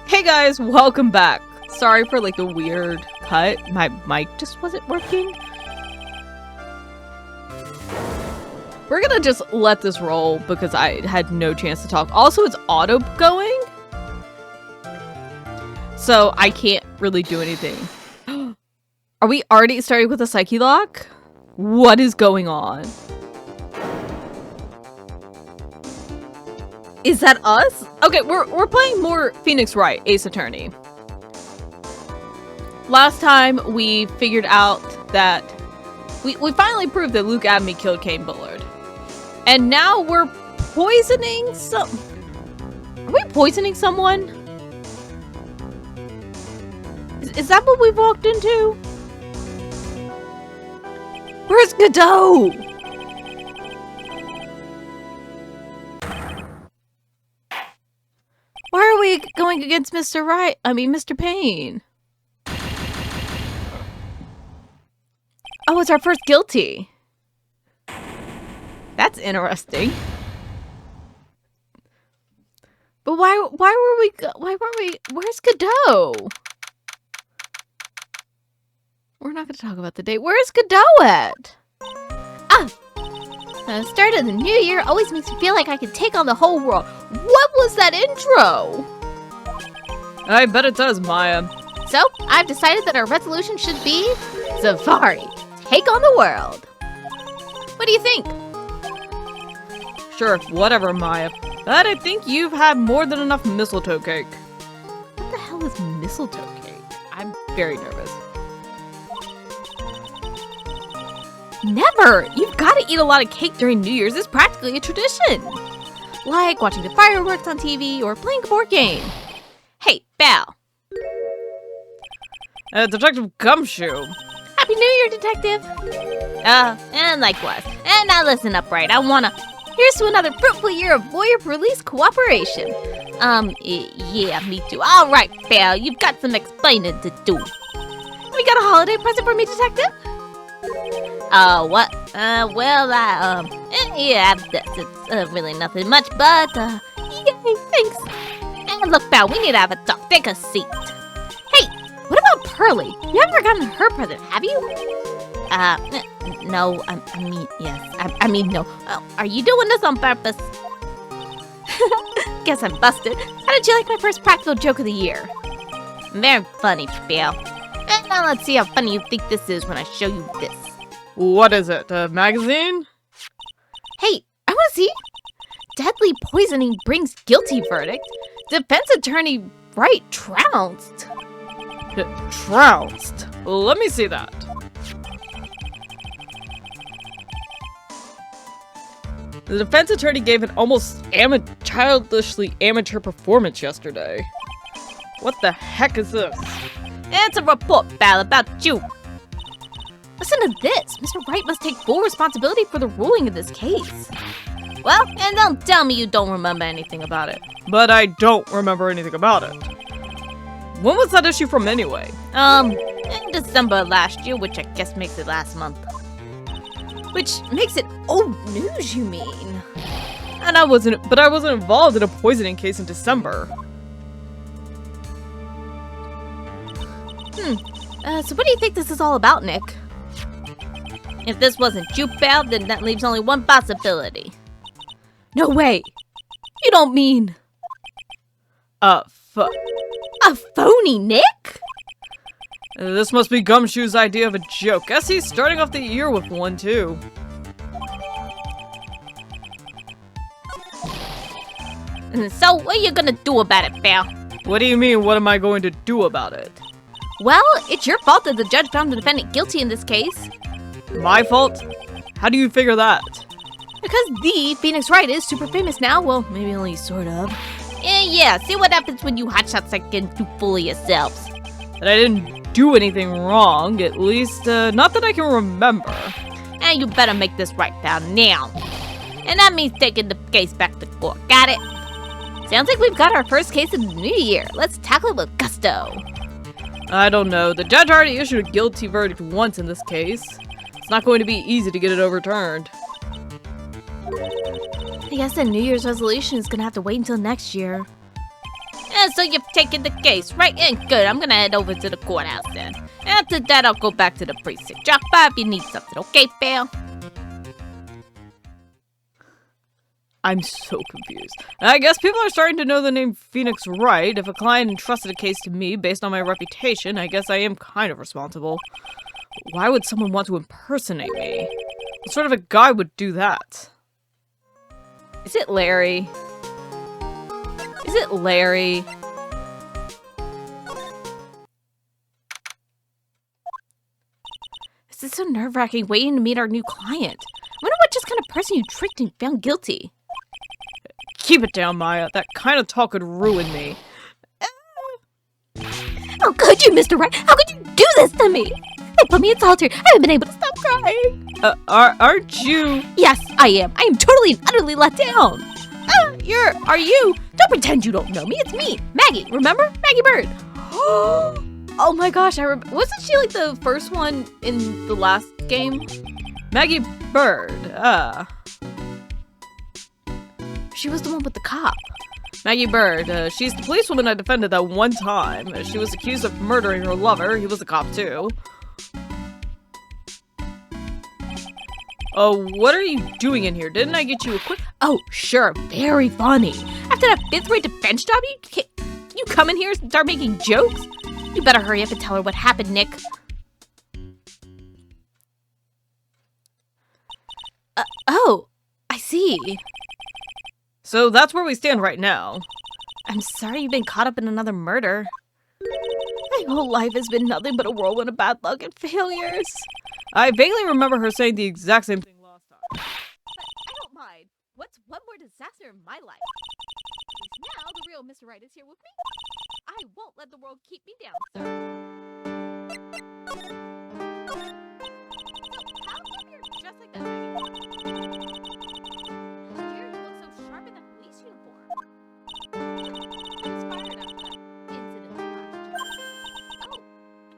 Hey guys, welcome back. Sorry for like the weird cut. My mic just wasn't working. We're gonna just let this roll because I had no chance to talk. Also, it's auto going, so I can't really do anything. Are we already starting with a psyche lock? What is going on? Is that us? Okay, we're playing more Phoenix Wright, Ace Attorney. Last time we figured out that we finally proved that Luke Abney killed Kane Bullard. And now we're poisoning Are we poisoning someone? Is that what we've walked into? Where's Godot? Why are we going against Mr. Wright? I mean, Mr. Payne. Oh, it's our first guilty. That's interesting. But why weren't we, where's Godot? We're not going to talk about the date. Where's Godot at? The start of the new year always makes me feel like I can take on the whole world. What was that intro? I bet it does, Maya. So, I've decided that our resolution should be Safari. Take on the world. What do you think? Sure, whatever, Maya. But I think you've had more than enough mistletoe cake. What the hell is mistletoe cake? I'm very nervous. Never! You've got to eat a lot of cake during New Year's. It's practically a tradition. Like watching the fireworks on TV or playing a board game. Hey, Val. Detective Gumshoe. Happy New Year, Detective. And likewise. And now listen up, Wright. Here's to another fruitful year of lawyer police cooperation. Yeah, me too. All right, Val. You've got some explaining to do. We got a holiday present for me, Detective? What? Yeah, it's really nothing much, but, yay, thanks. And look, Val, we need to have a talk. Take a seat. Hey, what about Pearly? You haven't forgotten her present, have you? No, I mean, yes. I mean, no. Oh, are you doing this on purpose? Guess I'm busted. How did you like my first practical joke of the year? Very funny, Val. And now let's see how funny you think this is when I show you this. What is it, a magazine? Hey, I want to see. Deadly poisoning brings guilty verdict. Defense attorney Wright trounced. Trounced? Let me see that. The defense attorney gave an almost childishly amateur performance yesterday. What the heck is this? It's a report, Val, about you. Listen to this. Mr. Wright must take full responsibility for the ruling of this case. Well, and don't tell me you don't remember anything about it. But I don't remember anything about it. When was that issue from anyway? In December last year, which I guess makes it last month. Which makes it old news, you mean? And I wasn't involved in a poisoning case in December. So what do you think this is all about, Nick? If this wasn't you, Val, then that leaves only one possibility. No way! You don't mean... A phony Nick? This must be Gumshoe's idea of a joke. Guess he's starting off the year with one, too. So, what are you gonna do about it, Val? What do you mean, what am I going to do about it? Well, it's your fault that the judge found the defendant guilty in this case. My fault? How do you figure that? Because the Phoenix Wright is super famous now. Well, maybe only sort of. Yeah, see what happens when you hotshots start getting too full of yourselves. That I didn't do anything wrong, at least, not that I can remember. And you better make this right, Val, now. And that means taking the case back to court. Got it? Sounds like we've got our first case of the new year. Let's tackle it with gusto. I don't know. The judge already issued a guilty verdict once in this case. It's not going to be easy to get it overturned. I guess the New Year's resolution is gonna have to wait until next year. And so you've taken the case, right? And good, I'm gonna head over to the courthouse then. After that, I'll go back to the precinct. Drop by if you need something, okay, pal? I'm so confused. I guess people are starting to know the name Phoenix Wright. If a client entrusted a case to me based on my reputation, I guess I am kind of responsible. Why would someone want to impersonate me? What sort of a guy would do that? Is it Larry? Is it Larry? This is so nerve-wracking waiting to meet our new client. I wonder what just kind of person you tricked and found guilty. Keep it down, Maya. That kind of talk could ruin me. How could you, Mr. Wright? How could you do this to me? They put me in solitary. I haven't been able to stop crying. Aren't you? Yes, I am. I am totally and utterly let down. Are you? Don't pretend you don't know me. It's me, Maggey. Remember? Maggey Byrde. Oh my gosh, wasn't she like the first one in the last game? Maggey Byrde, She was the one with the cop. Maggey Byrde, she's the policewoman I defended that one time. She was accused of murdering her lover. He was a cop too. Oh, what are you doing in here? Didn't I get you a quick... Oh, sure. Very funny. After that fifth-grade defense job, you come in here and start making jokes? You better hurry up and tell her what happened, Nick. Oh, I see. So that's where we stand right now. I'm sorry you've been caught up in another murder. My whole life has been nothing but a whirlwind of bad luck and failures. I vaguely remember her saying the exact same thing last time. But I don't mind. What's one more disaster in my life? Because now the real Mr. Wright is here with me. I won't let the world keep me down, sir. So, how come you're dressed like that, Maggey? Last year you looked so sharp in that police uniform. I was fired after that incident last year. Oh,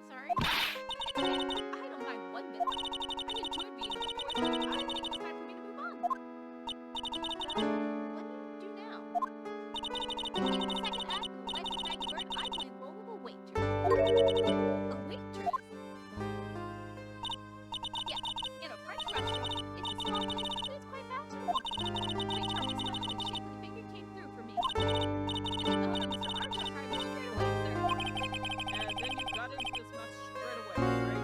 sorry. It's okay. I don't mind one bit. I enjoyed being in the force, but I think it's time for me to move on. So, what do you do now? In the second act of the life of Maggey Byrde, I play the role of a waitress. A waitress? Yes, in a French restaurant. It's a small place, but it's quite fashionable. My charming smile and shapely figure came through for me. And the owner, Mr. Armstrong, hired me straight away, sir. And then you got into this mess straight away, right?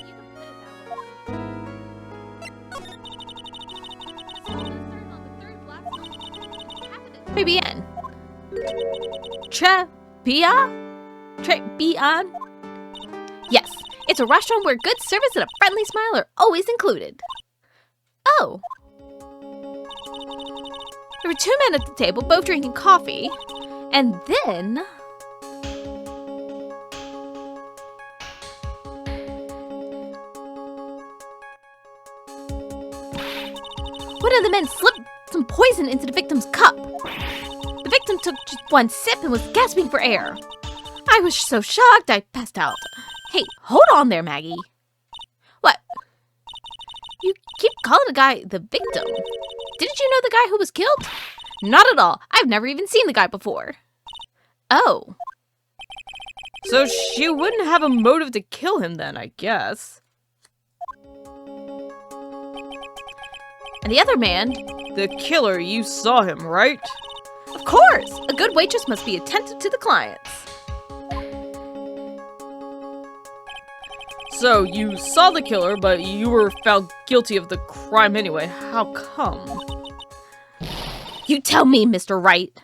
Yeah, you can put it that way. So let's start on the third black zone. Happened at Tribulations. Tribulations? Yes, it's a restaurant where good service and a friendly smile are always included. Oh. There were two men at the table, both drinking coffee. And then... one of the men slipped some poison into the victim's cup. The victim took just one sip and was gasping for air. I was so shocked I passed out. Hey, hold on there, Maggey. What? You keep calling the guy the victim. Didn't you know the guy who was killed? Not at all. I've never even seen the guy before. Oh. So she wouldn't have a motive to kill him then, I guess. And the other man... The killer, you saw him, right? Of course! A good waitress must be attentive to the clients. So, you saw the killer, but you were found guilty of the crime anyway. How come? You tell me, Mr. Wright.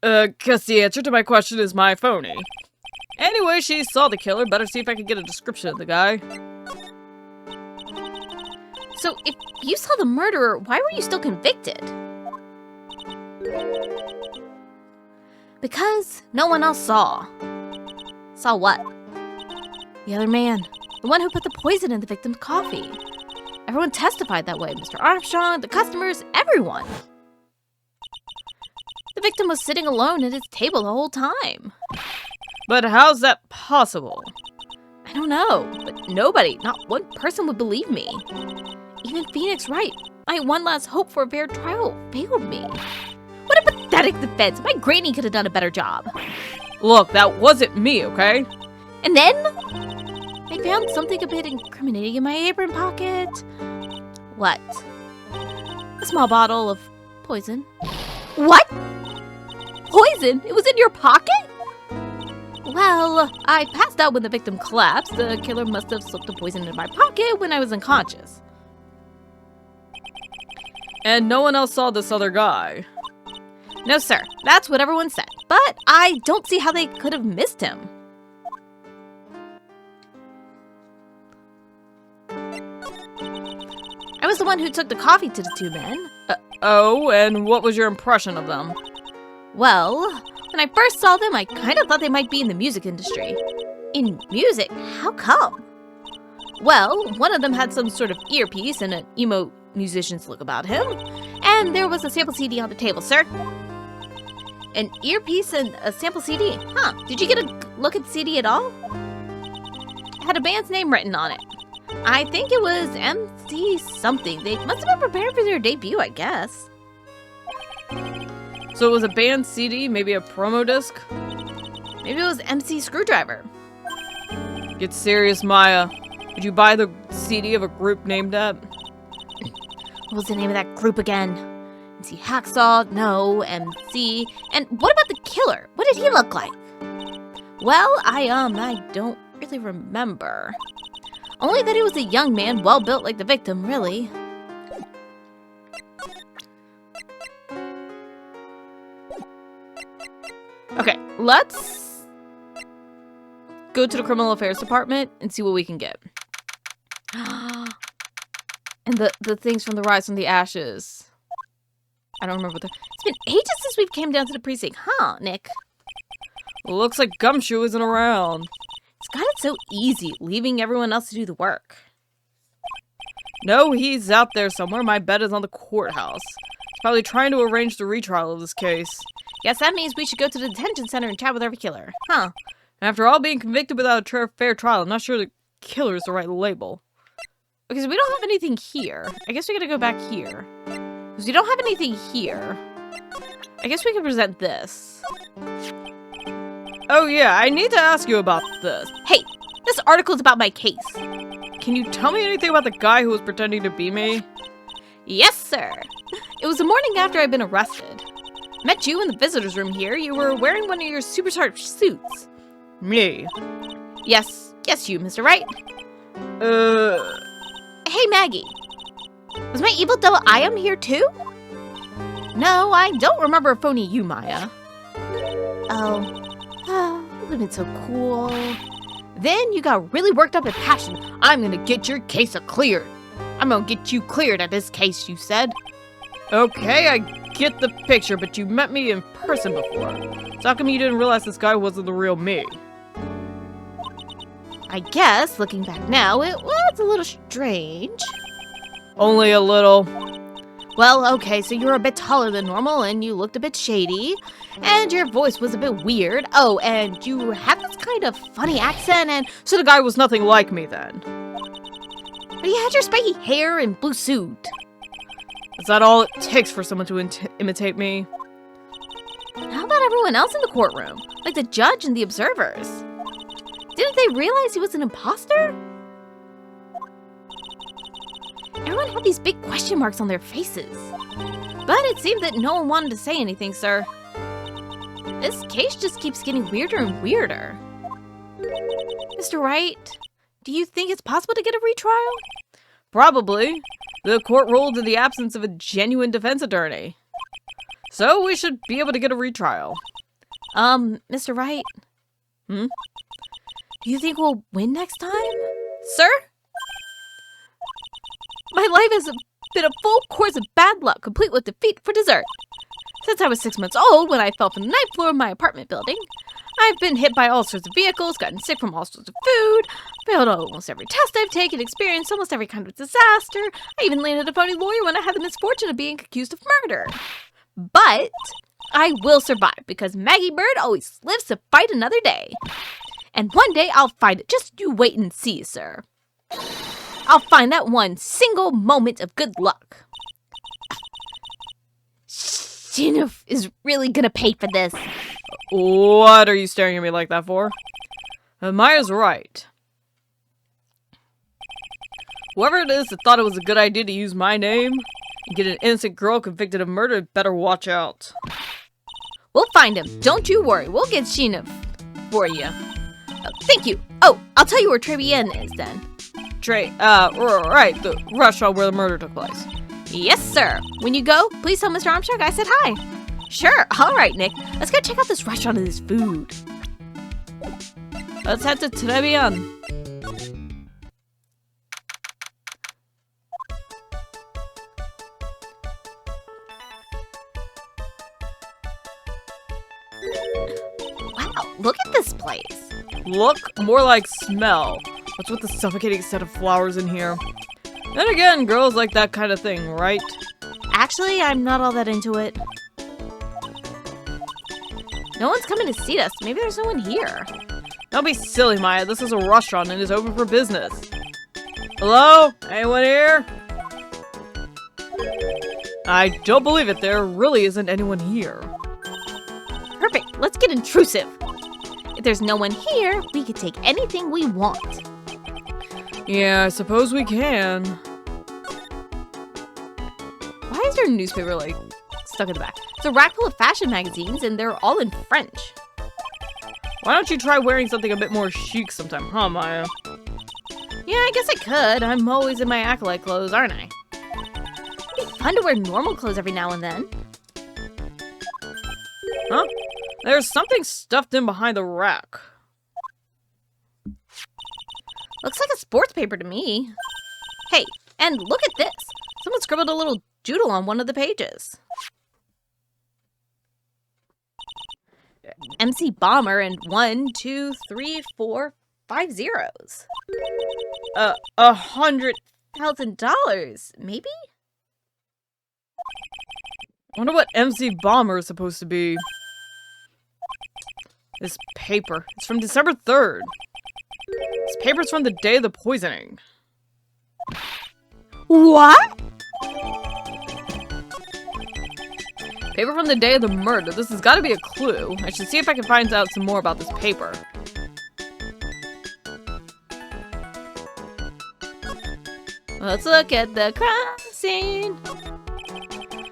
Guess the answer to my question is my phony. Anyway, she saw the killer. Better see if I can get a description of the guy. So, if you saw the murderer, why were you still convicted? Because no one else saw. Saw what? The other man. The one who put the poison in the victim's coffee. Everyone testified that way. Mr. Armstrong, the customers, everyone. The victim was sitting alone at his table the whole time. But how's that possible? don't know, but nobody, not one person would believe me. Even Phoenix Wright, my one last hope for a fair trial, failed me. What a pathetic defense. My granny could have done a better job. Look, that wasn't me, okay? And then I found something a bit incriminating in my apron pocket. What? A small bottle of poison. What? Poison? It was in your pocket? Well, I passed out when the victim collapsed. The killer must have slipped the poison in my pocket when I was unconscious. And no one else saw this other guy. No, sir. That's what everyone said. But I don't see how they could have missed him. I was the one who took the coffee to the two men. Oh, and what was your impression of them? Well, when I first saw them, I kind of thought they might be in the music industry. In music? How come? Well, one of them had some sort of earpiece and an emo musician's look about him. And there was a sample CD on the table, sir. An earpiece and a sample CD? Huh. Did you get a look at the CD at all? It had a band's name written on it. I think it was MC something. They must have been prepared for their debut, I guess. So it was a band CD, maybe a promo disc? Maybe it was MC Screwdriver. Get serious, Maya. Did you buy the CD of a group named that? What was the name of that group again? MC Hacksaw? No. MC. And what about the killer? What did he look like? Well, I don't really remember. Only that he was a young man, well built like the victim, really. Okay, let's go to the criminal affairs department and see what we can get. And the things from the rise from the ashes. I don't remember it's been ages since we came down to the precinct, huh, Nick? Looks like Gumshoe isn't around. It's got it so easy, leaving everyone else to do the work. No, he's out there somewhere. My bet is on the courthouse. He's probably trying to arrange the retrial of this case. Guess that means we should go to the detention center and chat with every killer. Huh. After all being convicted without a fair trial, I'm not sure the killer is the right label. Okay, so we don't have anything here. I guess we gotta go back here. Because we don't have anything here. I guess we can present this. Oh yeah, I need to ask you about this. Hey, this article's about my case. Can you tell me anything about the guy who was pretending to be me? Yes, sir. It was the morning after I'd been arrested. Met you in the visitor's room here. You were wearing one of your superstar suits. Me? Yes, you, Mr. Wright. Hey, Maggie. Was my evil double Iam here too? No, I don't remember a phony you, Maya. Oh, it would've been so cool. Then you got really worked up and passionate. I'm gonna get your case cleared. I'm gonna get you cleared of this case, you said. Okay, I get the picture, but you met me in person before. So how come you didn't realize this guy wasn't the real me? I guess, looking back now, it was a little strange. Only a little. Well, okay, so you're a bit taller than normal, and you looked a bit shady, and your voice was a bit weird. Oh, and you had this kind of funny accent, and so the guy was nothing like me then. But he had your spiky hair and blue suit. Is that all it takes for someone to imitate me? How about everyone else in the courtroom? Like the judge and the observers? Didn't they realize he was an imposter? Everyone had these big question marks on their faces. But it seemed that no one wanted to say anything, sir. This case just keeps getting weirder and weirder. Mr. Wright, do you think it's possible to get a retrial? Probably. The court ruled in the absence of a genuine defense attorney. So we should be able to get a retrial. Mr. Wright? Do you think we'll win next time? Sir? My life has been a full course of bad luck, complete with defeat for dessert. Since I was 6 months old, when I fell from the ninth floor of my apartment building, I've been hit by all sorts of vehicles, gotten sick from all sorts of food, failed almost every test I've taken, experienced almost every kind of disaster. I even landed a phony lawyer when I had the misfortune of being accused of murder. But I will survive because Maggey Byrde always lives to fight another day. And one day I'll find it. Just you wait and see, sir. I'll find that one single moment of good luck. Shinuf is really gonna pay for this. What are you staring at me like that for? Maya's right. Whoever it is that thought it was a good idea to use my name and get an innocent girl convicted of murder better watch out. We'll find him. Don't you worry. We'll get Shinuf for you. Thank you. Oh, I'll tell you where Tribulations is then. Right, the restaurant where the murder took place. Yes, sir. When you go, please tell Mr. Armstrong I said hi. Sure. All right, Nick. Let's go check out this restaurant and this food. Let's head to Tribulations. Wow, look at this place. Look, more like smell. What's with the suffocating set of flowers in here? Then again, girls like that kind of thing, right? Actually, I'm not all that into it. No one's coming to see us. Maybe there's no one here. Don't be silly, Maya. This is a restaurant and is open for business. Hello? Anyone here? I don't believe it. There really isn't anyone here. Perfect. Let's get intrusive. If there's no one here, we can take anything we want. Yeah, I suppose we can. Why is there a newspaper, like, stuck in the back? It's a rack full of fashion magazines, and they're all in French. Why don't you try wearing something a bit more chic sometime, huh, Maya? Yeah, I guess I could. I'm always in my acolyte clothes, aren't I? It'd be fun to wear normal clothes every now and then. Huh? There's something stuffed in behind the rack. Looks like a sports paper to me. Hey, and look at this. Someone scribbled a little doodle on one of the pages. MC Bomber and 1, 2, 3, 4, 5 zeros. $100,000, maybe? Wonder what MC Bomber is supposed to be. This paper. It's from December 3rd. This paper's from the day of the poisoning. What? Paper from the day of the murder. This has got to be a clue. I should see if I can find out some more about this paper. Let's look at the crime scene.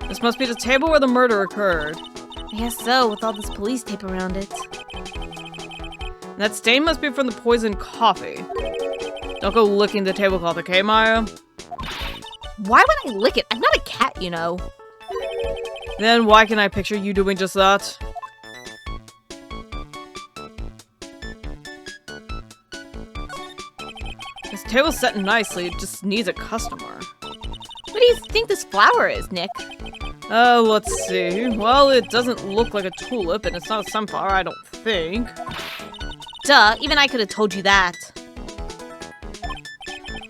This must be the table where the murder occurred. I guess so, with all this police tape around it. And that stain must be from the poisoned coffee. Don't go licking the tablecloth, okay, Maya? Why would I lick it? I'm not a cat, you know. Then why can I picture you doing just that? This table's set nicely, it just needs a customer. What do you think this flower is, Nick? Let's see. Well, it doesn't look like a tulip, and it's not a sunflower, I don't think. Duh, even I could have told you that.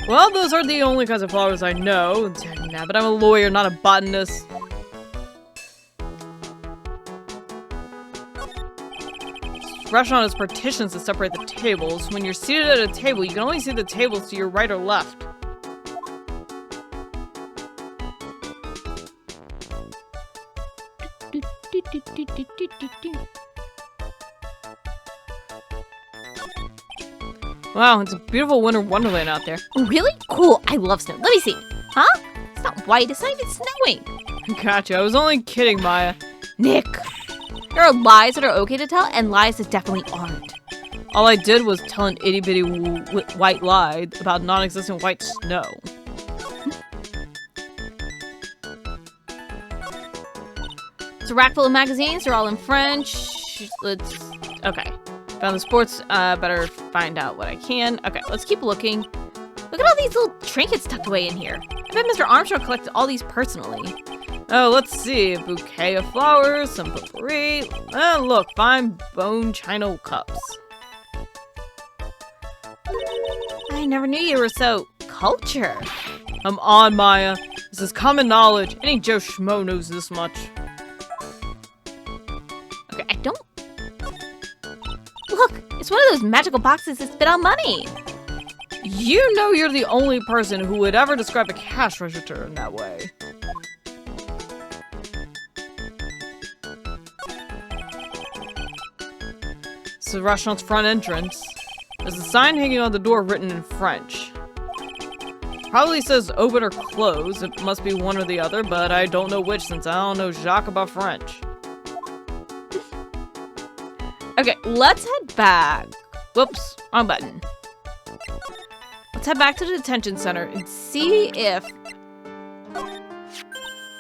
Well, those are the only kinds of flowers I know. Nah, but I'm a lawyer, not a botanist. This restaurant has partitions to separate the tables. When you're seated at a table, you can only see the tables to your right or left. Wow, it's a beautiful winter wonderland out there. Really? Cool, I love snow. Let me see. Huh? It's not white, it's not even snowing. Gotcha, I was only kidding, Maya. Nick, there are lies that are okay to tell and lies that definitely aren't. All I did was tell an itty-bitty white lie about non-existent white snow. It's a rack full of magazines, they're all in French. Okay. Found the sports, better find out what I can. Okay, let's keep looking. Look at all these little trinkets tucked away in here. I bet Mr. Armstrong collected all these personally. Oh, let's see. A bouquet of flowers, some potpourri. Look, fine bone china cups. I never knew you were so cultured. Come on, Maya. This is common knowledge. Any Joe Schmo knows this much. Okay, I don't... Look, it's one of those magical boxes that spit out money. You know you're the only person who would ever describe a cash register in that way. It's the restaurant's front entrance. There's a sign hanging on the door written in French. Probably says open or close. It must be one or the other, but I don't know which since I don't know Jacques about French. Okay, let's head back. Whoops, wrong button. Let's head back to the detention center and see if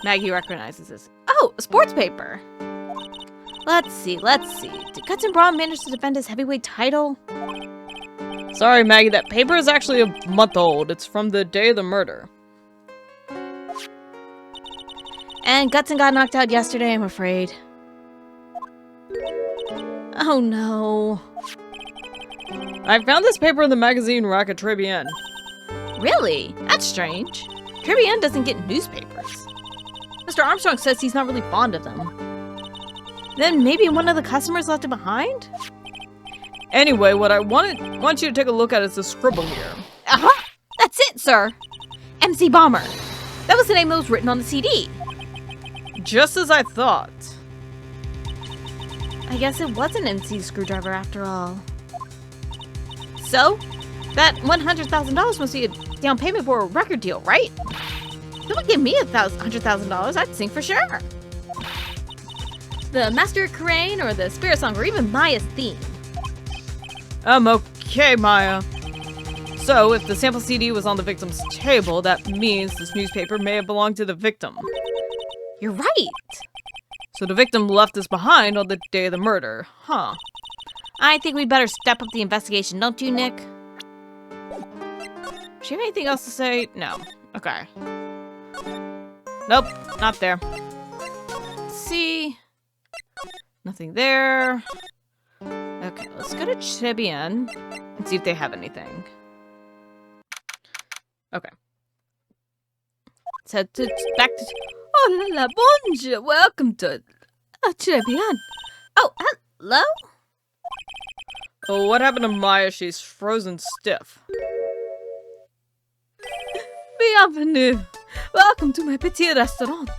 Maggey recognizes this. Oh, a sports paper. Let's see. Did Guts and Braun manage to defend his heavyweight title? Sorry, Maggey, that paper is actually a month old. It's from the day of the murder. And Gutson got knocked out yesterday, I'm afraid. Oh no. I found this paper in the magazine rack at Tribulations. Really? That's strange. Tribune doesn't get newspapers. Mr. Armstrong says he's not really fond of them. Then maybe one of the customers left it behind? Anyway, what I want you to take a look at is the scribble here. Uh-huh! That's it, sir! MC Bomber. That was the name that was written on the CD. Just as I thought. I guess it was an MC screwdriver after all. So, that $100,000 must be a down payment for a record deal, right? If it would give me $100,000, I'd sing for sure. The Master Crane or the Spirit Song or even Maya's theme. Okay, Maya. So, if the sample CD was on the victim's table, that means this newspaper may have belonged to the victim. You're right. So the victim left this behind on the day of the murder, huh? I think we'd better step up the investigation, don't you, Nick? Does she have anything else to say? No. Okay. Nope, not there. Let's see. Nothing there. Okay, let's go to Tribune and see if they have anything. Okay. Let's head back to... Oh la la, bonjour. Welcome to Tribune. Oh, hello? Oh, what happened to Maya? She's frozen stiff. Bienvenue. Welcome to my petit restaurant.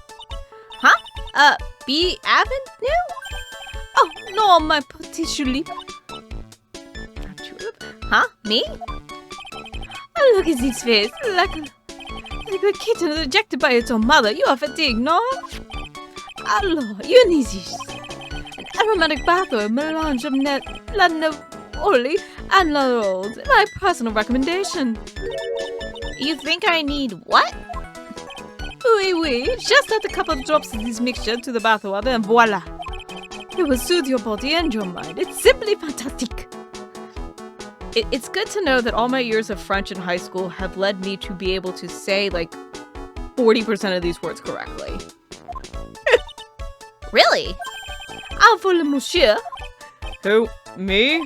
Huh? Bienvenue? Oh, no, my petit tulip. Huh? Me? Oh, look at this face. Like a kitten rejected by its own mother. You are fatigued, no? Alors, you need this. An aromatic bath oil, melange of lanolin and la rose. My personal recommendation. You think I need what? Oui. Just add a couple of drops of this mixture to the bath water and voila. It will soothe your body and your mind. It's simply fantastic. It's good to know that all my years of French in high school have led me to be able to say, like, 40% of these words correctly. Really? Ah, for le monsieur. Who? Me?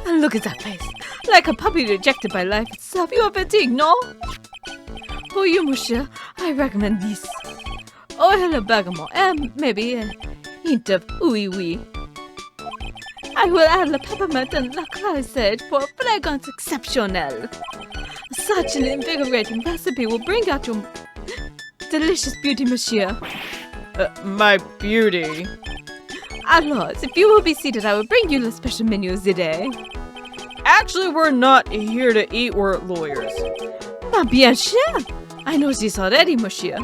And look at that face. Like a puppy rejected by life itself. You are fatigued, no? For you, monsieur, I recommend this. Oil of bergamot and maybe a hint of oui. I will add the peppermint and la clare sage for fragrance exceptionnel. Such an invigorating recipe will bring out your delicious beauty, monsieur. My beauty. Alors, if you will be seated, I will bring you the special menu of the day. Actually, we're not here to eat, we're lawyers. Ma bien sûr. I know this already, monsieur.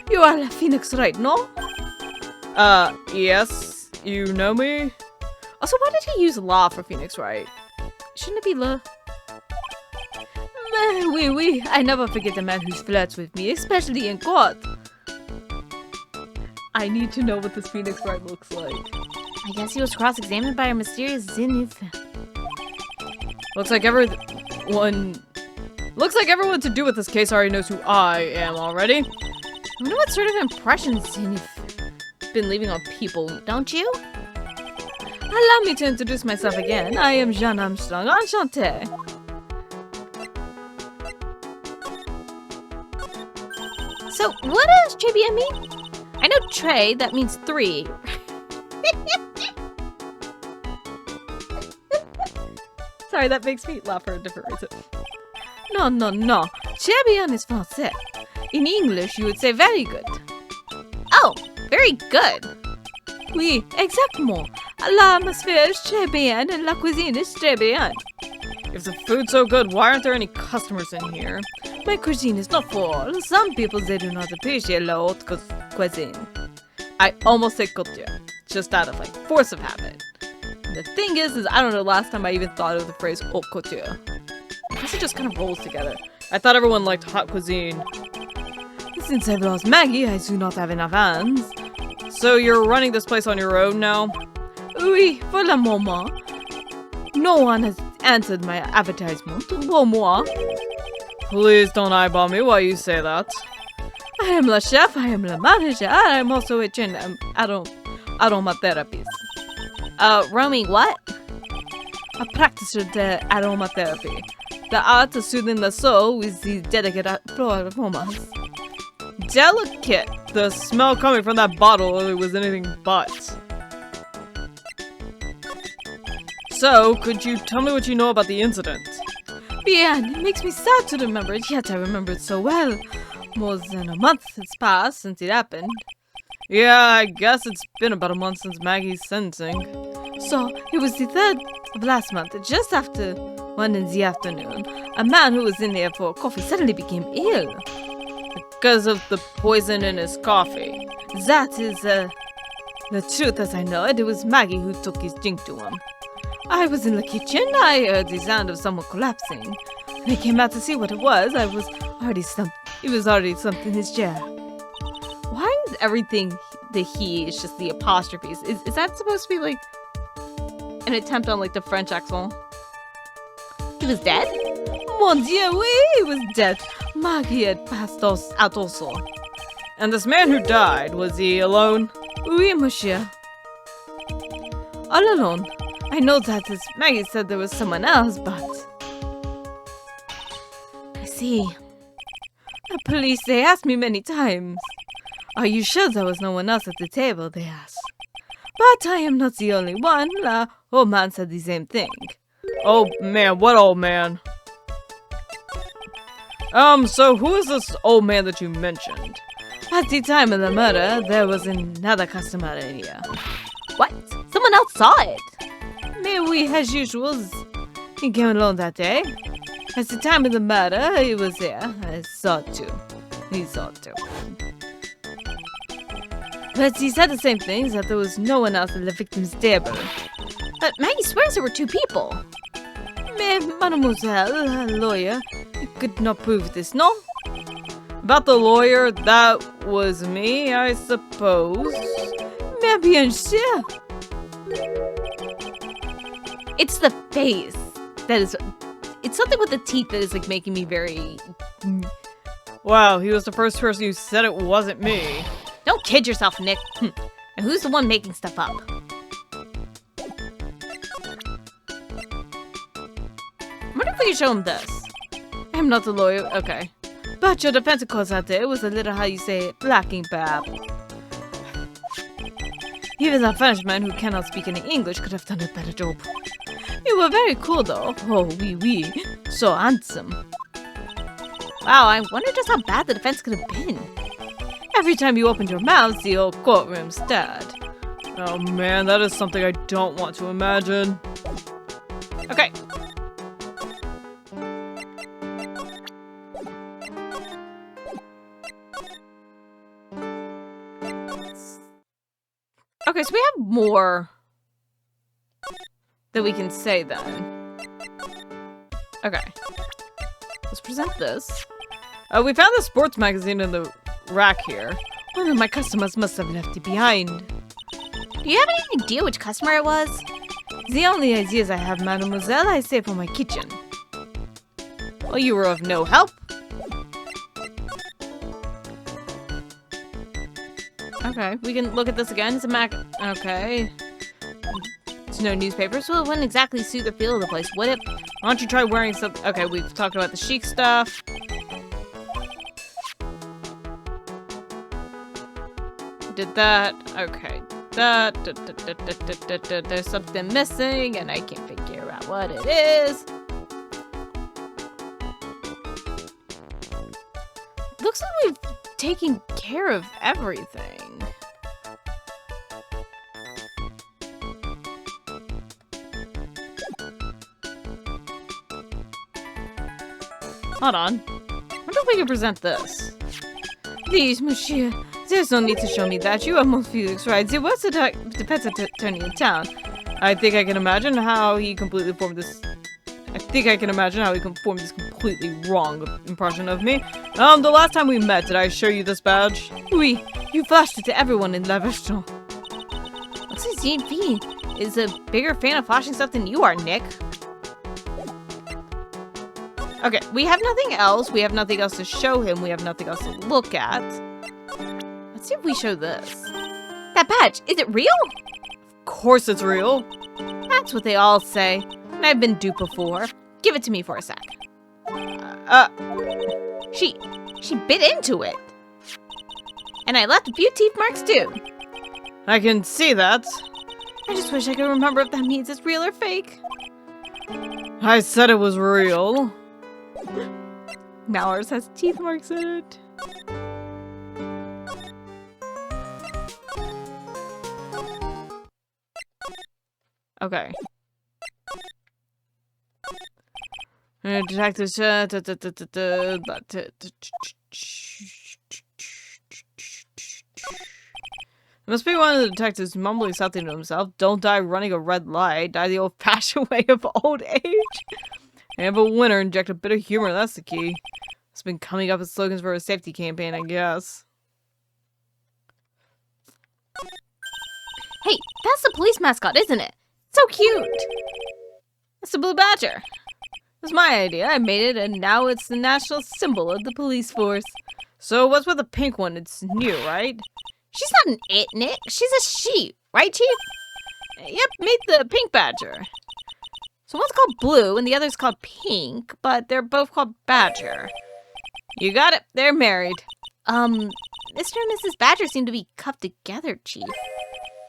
You are La Phoenix Wright, no? Yes. You know me? Also, why did he use la for Phoenix Wright? Shouldn't it be le? Oui. I never forget the man who flirts with me, especially in court. I need to know what this Phoenix Wright looks like. I guess he was cross-examined by our mysterious zenith. Looks like everyone to do with this case already knows who I am already. I wonder what sort of impressions zenith been leaving on people, don't you? Allow me to introduce myself again. I am Jean Armstrong. Enchanté. So, what does trivia mean? I know tre, that means 3. Sorry, that makes me laugh for a different reason. No, no, no. Très bien is français. In English, you would say very good. Oh, very good. Oui, exactement. L'atmosphère est très bien and la cuisine is très bien. If the food's so good, why aren't there any customers in here? My cuisine is not for all. Some people, they do not appreciate la haute cuisine. I almost said couture, just out of like force of habit. The thing is I don't know the last time I even thought of the phrase haute couture. I guess it just kind of rolls together. I thought everyone liked hot cuisine. Since I've lost Maggey, I do not have enough hands. So you're running this place on your own now? Oui, for le moment. No one has answered my advertisement. Pour moi. Please don't eyeball me while you say that. I am the chef, I am the manager, I am also a trained aromatherapist. Roaming what? A practitioner the aromatherapy. The art of soothing the soul with these delicate floral aromas. Delicate? The smell coming from that bottle was anything but. So, could you tell me what you know about the incident? Bien, it makes me sad to remember it, yet I remember it so well. More than a month has passed since it happened. Yeah, I guess it's been about a month since Maggie's sentencing. So, it was the 3rd of last month, just after 1 in the afternoon. A man who was in there for coffee suddenly became ill. Because of the poison in his coffee. That is, the truth as I know it. It was Maggey who took his drink to him. I was in the kitchen. I heard the sound of someone collapsing. When I came out to see what it was, I was already stumped. He was already slumped in his chair. Why is everything the he is just the apostrophes? Is that supposed to be like an attempt on like the French accent? He was dead? Mon Dieu, oui, he was dead. Maggey had passed out also. And this man who died, was he alone? Oui, monsieur. All alone. I know that as Maggey said there was someone else, but... I see. The police, they asked me many times. Are you sure there was no one else at the table, they asked. But I am not the only one. The old man said the same thing. Oh man, what old man? So who is this old man that you mentioned? At the time of the murder, there was another customer in here. What? Someone else saw it. Mais oui, as usual. He came alone that day. At the time of the murder, he was there. I saw it too. He saw it too. But he said the same things, that there was no one else at the victim's table. But Maggey swears there were 2 people. Mais mademoiselle, a lawyer, could not prove this, no? About the lawyer, that was me, I suppose. Mais bien sûr. It's the face. That is... It's something with the teeth that is like making me very... Wow, he was the first person who said it wasn't me. Don't kid yourself, Nick. And who's the one making stuff up? I wonder if we can show him this. I'm not a lawyer, okay. But your defense course out there was a little, how you say it, lacking perhaps. Even a Frenchman who cannot speak any English could have done a better job. You were very cool though. Oh, oui, oui. So handsome. Wow, I wonder just how bad the defense could have been. Every time you opened your mouth, the old courtroom stirred. Oh man, that is something I don't want to imagine. Okay. Okay, so we have more that we can say then. Okay. Let's present this. We found the sports magazine in the rack here. One of my customers must have left it behind. Do you have any idea which customer it was? The only ideas I have, mademoiselle, I save for my kitchen. Well, you were of no help. Okay, we can look at this again. It's a Mac. Okay. There's no newspapers. Well, it wouldn't exactly suit the feel of the place, would it? Why don't you try wearing something? Okay, we've talked about the chic stuff. Did that. Okay. There's something missing, and I can't figure out what it is. Looks like we've taken care of everything. Hold on. Wonder if we can present this. Please, monsieur, there's no need to show me that. You are mon Felix, right? There was a defense attorney in town. I think I can imagine how he completely formed this. Completely wrong impression of me. The last time we met, did I show you this badge? Oui, you flashed it to everyone in La Restaurant. Looks like ZV is a bigger fan of flashing stuff than you are, Nick. Okay, we have nothing else. We have nothing else to show him. We have nothing else to look at. Let's see if we show this. That badge, is it real? Of course it's real. That's what they all say. And I've been duped before. Give it to me for a sec. She bit into it. And I left a few teeth marks too. I can see that. I just wish I could remember if that means it's real or fake. I said it was real. Now ours has teeth marks in it. Okay. Detectives. It must be one of the detectives mumbling something to himself. Don't die running a red light. Die the old-fashioned way of old age. And have a winner, inject a bit of humor. That's the key. It's been coming up with slogans for a safety campaign, I guess. Hey, that's the police mascot, isn't it? So cute. It's the blue badger. It's my idea. I made it, and now it's the national symbol of the police force. So what's with the pink one? It's new, right? She's not an it, Nick. She's a she. Right, Chief? Yep, meet the pink badger. So one's called Blue, and the other's called Pink, but they're both called Badger. You got it. They're married. Mr. and Mrs. Badger seem to be cuffed together, Chief.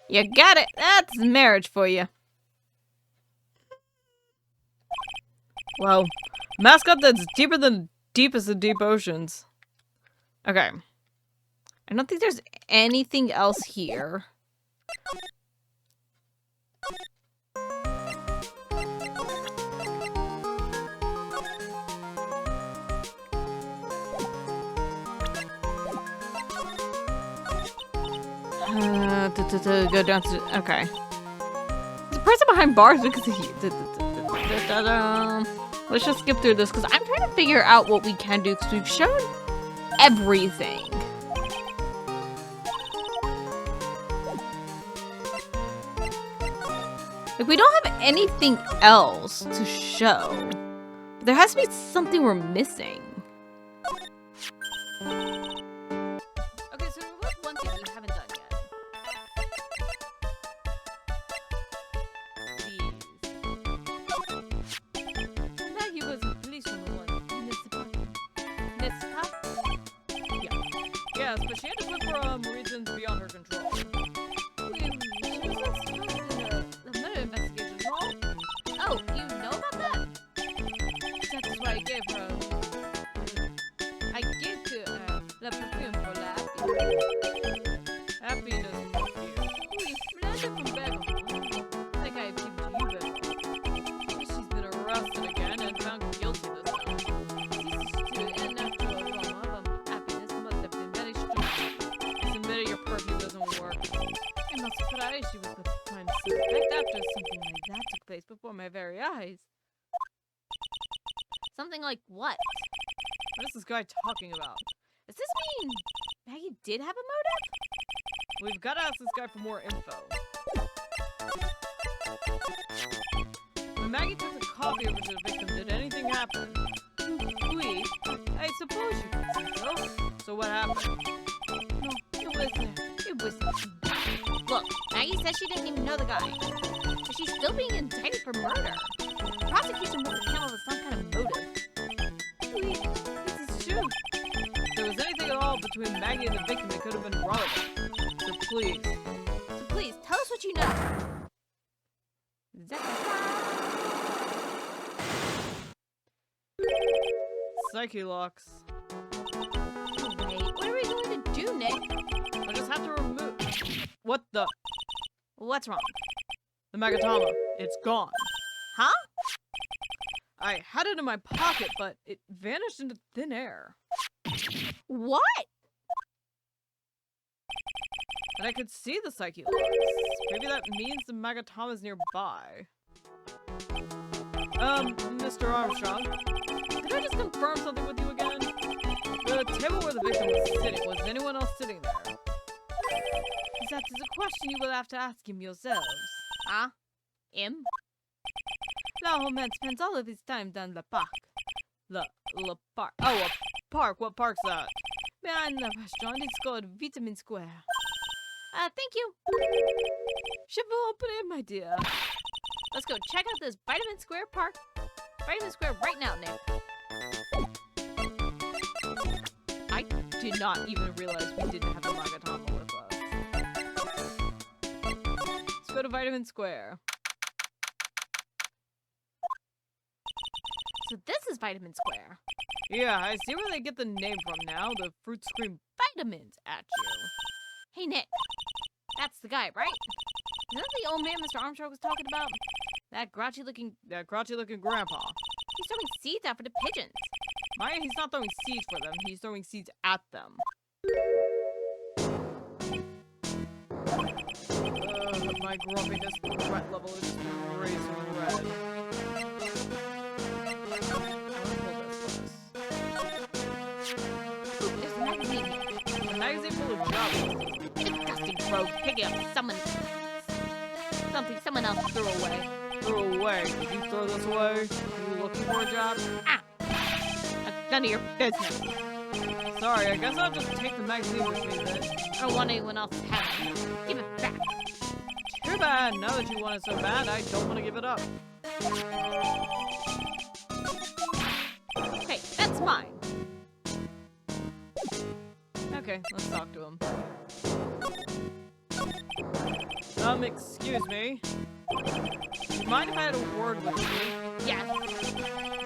You got it. That's marriage for you. Wow. Mascot that's deeper than deepest of deep oceans. Okay. I don't think there's anything else here. Go down to... Okay. The person behind bars because he... Let's just skip through this because I'm trying to figure out what we can do because we've shown everything. Like, we don't have anything else to show. But there has to be something we're missing. Okay, so what's one thing we haven't done yet? Maggey was a policewoman once. Nispa? Yeah. Yes, but she had to quit for reasons beyond her control. She was not supposed to the murder investigation, no? Oh, you know about that? That is why I gave her. I gave to la perfume for la happiness perfume. Oui, pleasure from Bergamo. Like I have given to you, but she's been arrested again and found guilty this time. This is to an actual aroma of happiness must have been very strong. Just admit your perfume doesn't work. I'm not surprised you would put the time to suspect after something like that took place before my very eyes. Something like what? What is this guy talking about? Does this mean Maggey did have a motive? We've got to ask this guy for more info. When Maggey took the coffee over to the victim, did anything happen? Oui, I suppose you could say so. So what happened? No, it was Look, Maggey says she didn't even know the guy. But she's still being indicted for murder. The prosecution must have come up with some kind of motive. Oui, this is true. If there was anything at all between Maggey and the victim, it could have been relevant. So please let you know. Psyche locks. Wait, what are we going to do, Nick? I just have to remove. What the? What's wrong? The Magatama. It's gone. Huh? I had it in my pocket, but it vanished into thin air. What? And I could see the Psyche locks. Maybe that means the Magatama's nearby. Mr. Armstrong, could I just confirm something with you again? The table where the victim was sitting, was anyone else sitting there? That is a question you will have to ask him yourselves. Huh? Him? La Roman spends all of his time down the park. The park. Oh, a park. What park's that? Behind the restaurant, it's called Vitamin Square. Thank you. Je vous en prie, my dear. Let's go check out this Vitamin Square park. Vitamin Square right now, Nick. I did not even realize we didn't have a Magatama with us. Let's go to Vitamin Square. So this is Vitamin Square. Yeah, I see where they get the name from now. The fruits scream vitamins at you. Hey, Nick. That's the guy, right? Is that the old man Mr. Armstrong was talking about? That grouchy looking grandpa. He's throwing seeds out for the pigeons. Maya, he's not throwing seeds for them. He's throwing seeds at them. My grumpiness threat level is just raising red. Ooh, there's a magazine here. A magazine full of jobs. Disgusting rogue picking up something someone else threw away. Threw away? Did you throw this away? Are you looking for a job? Ah! That's none of your business. Sorry, I guess I'll just take the magazine with me then. I don't want anyone else to have it. Give it back. Too bad. Now that you want it so bad, I don't want to give it up. Hey, that's mine. Okay, let's talk to him. Excuse me. Do you mind if I had a word with you? Yes. I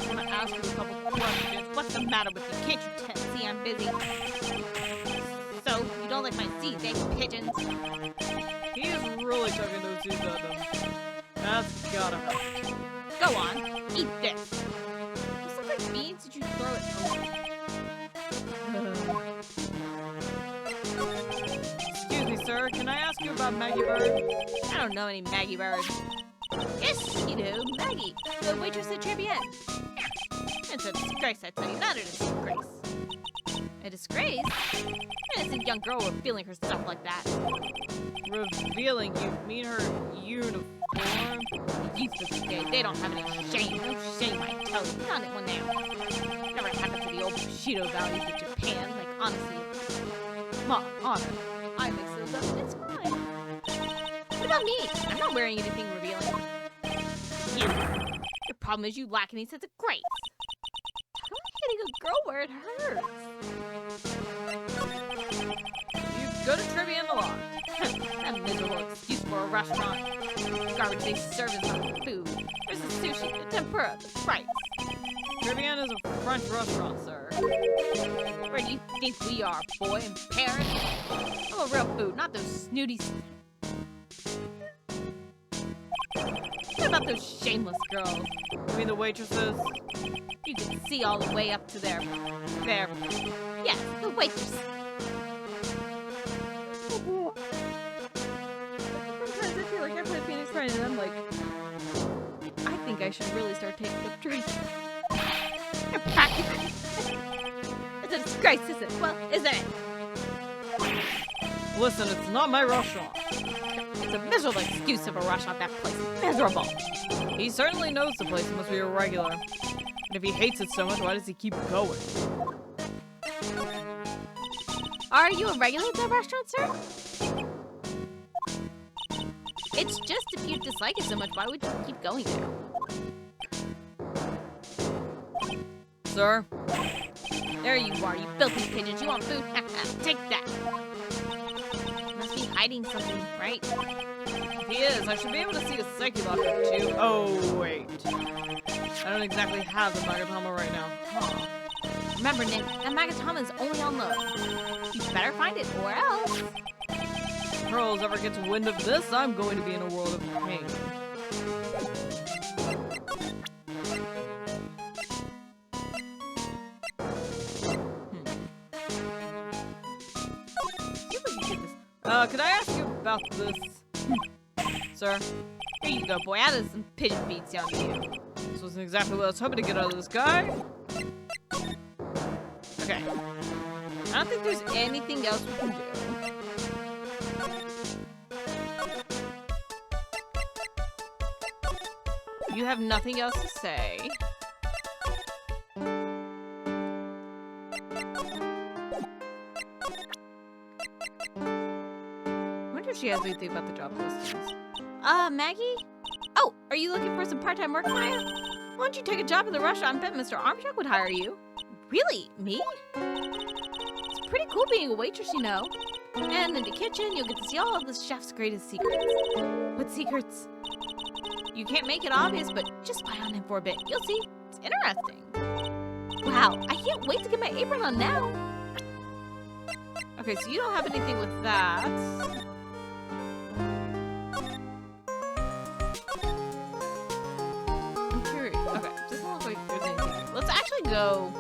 want to ask you a couple questions. What's the matter with you? Can't you see I'm busy? So, you don't like my seeds, eh, pigeons? He is really chugging those seeds at them. That's gotta hurt. Go on, eat this. Those look like beans. Did you throw it over? Excuse me, sir. Can I ask you about Maggey Byrde? I don't know any Maggey Byrde. Yes, you do. Maggey, the waitress at Tribulations. It's a disgrace, I tell you. Not a disgrace. A disgrace? An innocent young girl revealing herself like that. Revealing? You mean her uniform? The youth of today, they don't have any shame. No shame, I tell you. Not one now. Never happened to the old Bushido values of Japan. Like, honestly. Ma, honor. I mix those up. It's fine. What about me? I'm not wearing anything revealing. You. Your problem is you lack any sense of grace. Hitting a girl where it hurts. You go to trivia in the lot. That miserable excuse for a restaurant. Garbage they serve is not food. There's the sushi, the tempura, the rice. Tribune is a French restaurant, sir. Where do you think we are, boy, in Paris? I'm a real food, not those snooty... What about those shameless girls? You mean the waitresses? You can see all the way up to their... Yeah, the waitress. Sometimes I feel like I play Phoenix Wright and I'm like, I think I should really start taking up drinking. You're practically... It's a disgrace, isn't it? Well, isn't it? Listen, it's not my restaurant. It's a miserable excuse of a restaurant, that place. Miserable. He certainly knows the place must be a regular. And if he hates it so much, why does he keep going? Are you a regular at that restaurant, sir? It's just if you dislike it so much, why would you keep going there? Sir? There you are, you filthy pigeons. You want food? Take that. Must be hiding something, right? If he is, I should be able to see a psyche locker too. Oh, wait. I don't exactly have the Magatama right now. Huh. Remember, Nick, that Magatama is only on loan. You better find it, or else. If Pearls ever gets wind of this, I'm going to be in a world of pain. Could I ask you about this? Sir? Here you go, boy. Add some pigeon beats down to you. This wasn't exactly what I was hoping to get out of this guy. Okay. I don't think there's anything else we can do. You have nothing else to say. I wonder if she has anything about the job postings. Maggey? Oh, are you looking for some part-time work, Maya? Why don't you take a job in the restaurant? I bet Mr. Armstrong would hire you. Really? Me? It's pretty cool being a waitress, you know. And in the kitchen, you'll get to see all of the chef's greatest secrets. What secrets? You can't make it obvious, but just spy on him for a bit. You'll see. It's interesting. Wow, I can't wait to get my apron on now. Okay, so you don't have anything with that. I'm curious. Okay, doesn't look like there's anything here. Let's actually go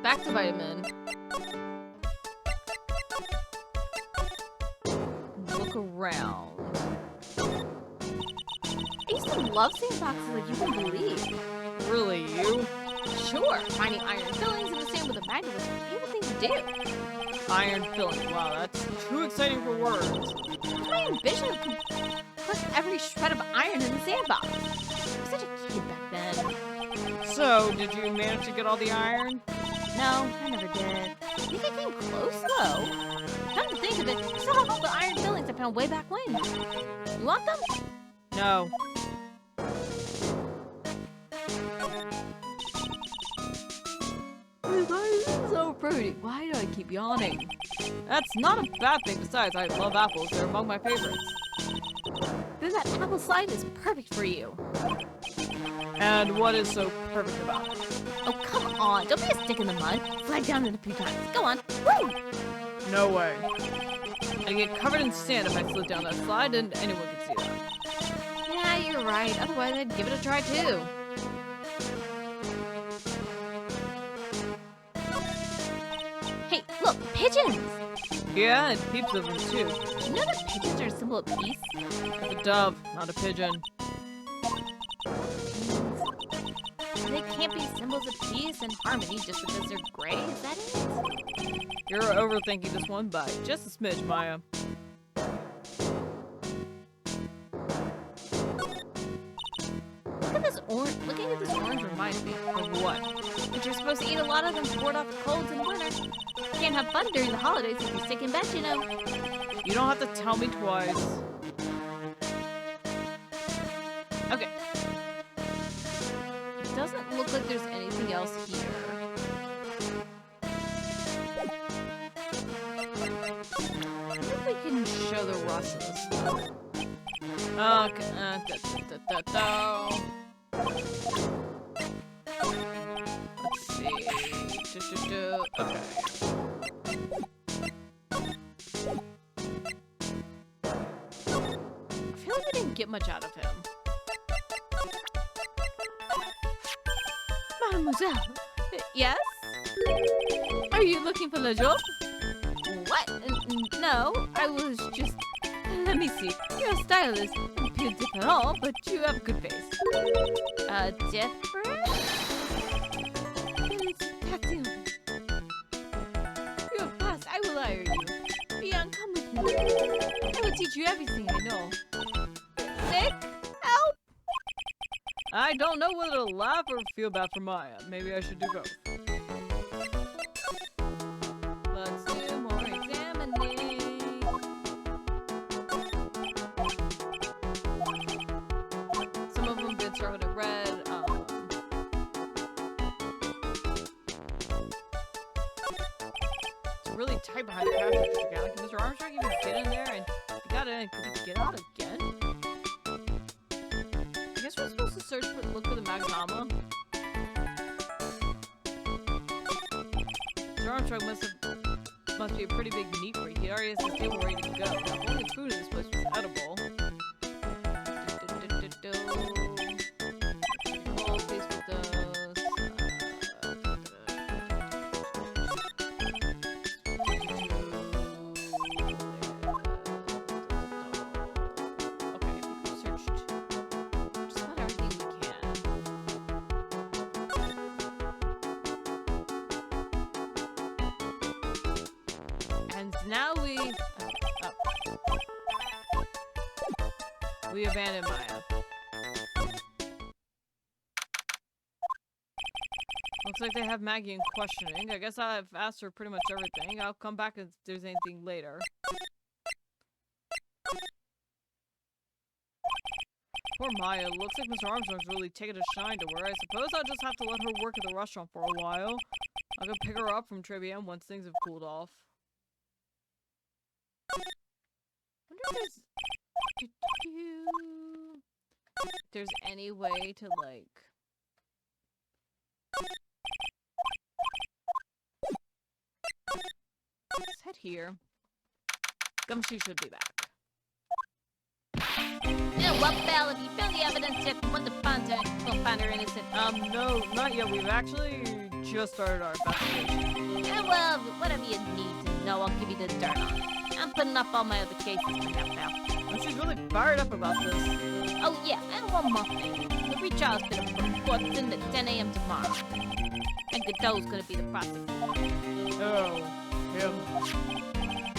back to Vitamin. Look around. I used to love sandboxes like you can believe. Really, you? Sure, finding iron fillings in the sand with a magnet was my favorite thing to do. Iron filling. Wow, that's too exciting for words. My ambition to collect every shred of iron in the sandbox. I was such a kid back then. So, did you manage to get all the iron? No, I never did. I think I came close, though. Come to think of it, I still have all the iron fillings I found way back when. You want them? No. Why is it so pretty? Why do I keep yawning? That's not a bad thing. Besides, I love apples. They're among my favorites. Then that apple slide is perfect for you. And what is so perfect about it? Oh, come on. Don't be a stick in the mud. Slide down it a few times. Go on. Woo! No way. I'd get covered in sand if I slid down that slide, and anyone could see that. Yeah, you're right. Otherwise, I'd give it a try, too. Hey, look, pigeons! Yeah, and heaps of them too. You know that pigeons are a symbol of peace? It's a dove, not a pigeon. They can't be symbols of peace and harmony just because they're gray, is that it? You're overthinking this one by just a smidge, Maya. Looking at this orange reminds me. Of what? That you're supposed to eat a lot of them to ward off the colds in the winter. You can't have fun during the holidays if you're sick in bed, you know. You don't have to tell me twice. Okay. It doesn't look like there's anything else here. I wonder if we can show the Russes. Okay. Let's see. Okay. I feel like we didn't get much out of him. Mademoiselle. Yes? Are you looking for the job? What? No, I was just... Let me see. Your style is a bit different, but you have a good face. Different? It's tattoo. You're fast. I will hire you. Bian, come with me. I will teach you everything I know. Nick, help! I don't know whether to laugh or feel bad for Maya. Maybe I should do both. Let's do more examining. Some of them did start with a red. really tight behind the cash register counter. Can Mr. Armstrong even get in there? And if he got in, could he get out again? I guess we're supposed to look for the Magama. Mr. Armstrong must be a pretty big neat freak. He already has his table ready to go. Now, if only food in this place was edible. Now we abandon Maya. Looks like they have Maggey in questioning. I guess I've asked her pretty much everything. I'll come back if there's anything later. Poor Maya. Looks like Mr. Armstrong's really taken a shine to her. I suppose I'll just have to let her work at the restaurant for a while. I'll go pick her up from Tribia once things have cooled off. I wonder if there's any way to, like... Let's head here. Gumshoe should be back. Yeah, what, pal? Have you found the evidence yet? When the find her innocent? No, not yet. We've actually just started our investigation. Yeah, well, whatever you need to know, I'll give you the dirt on it. I'm putting up all my other cases for now, pal. And she's really fired up about this. Oh, yeah, and one more thing. The retrial's been approved. What's in at 10 a.m. tomorrow. And Godot's gonna be the prosecutor. Oh, him.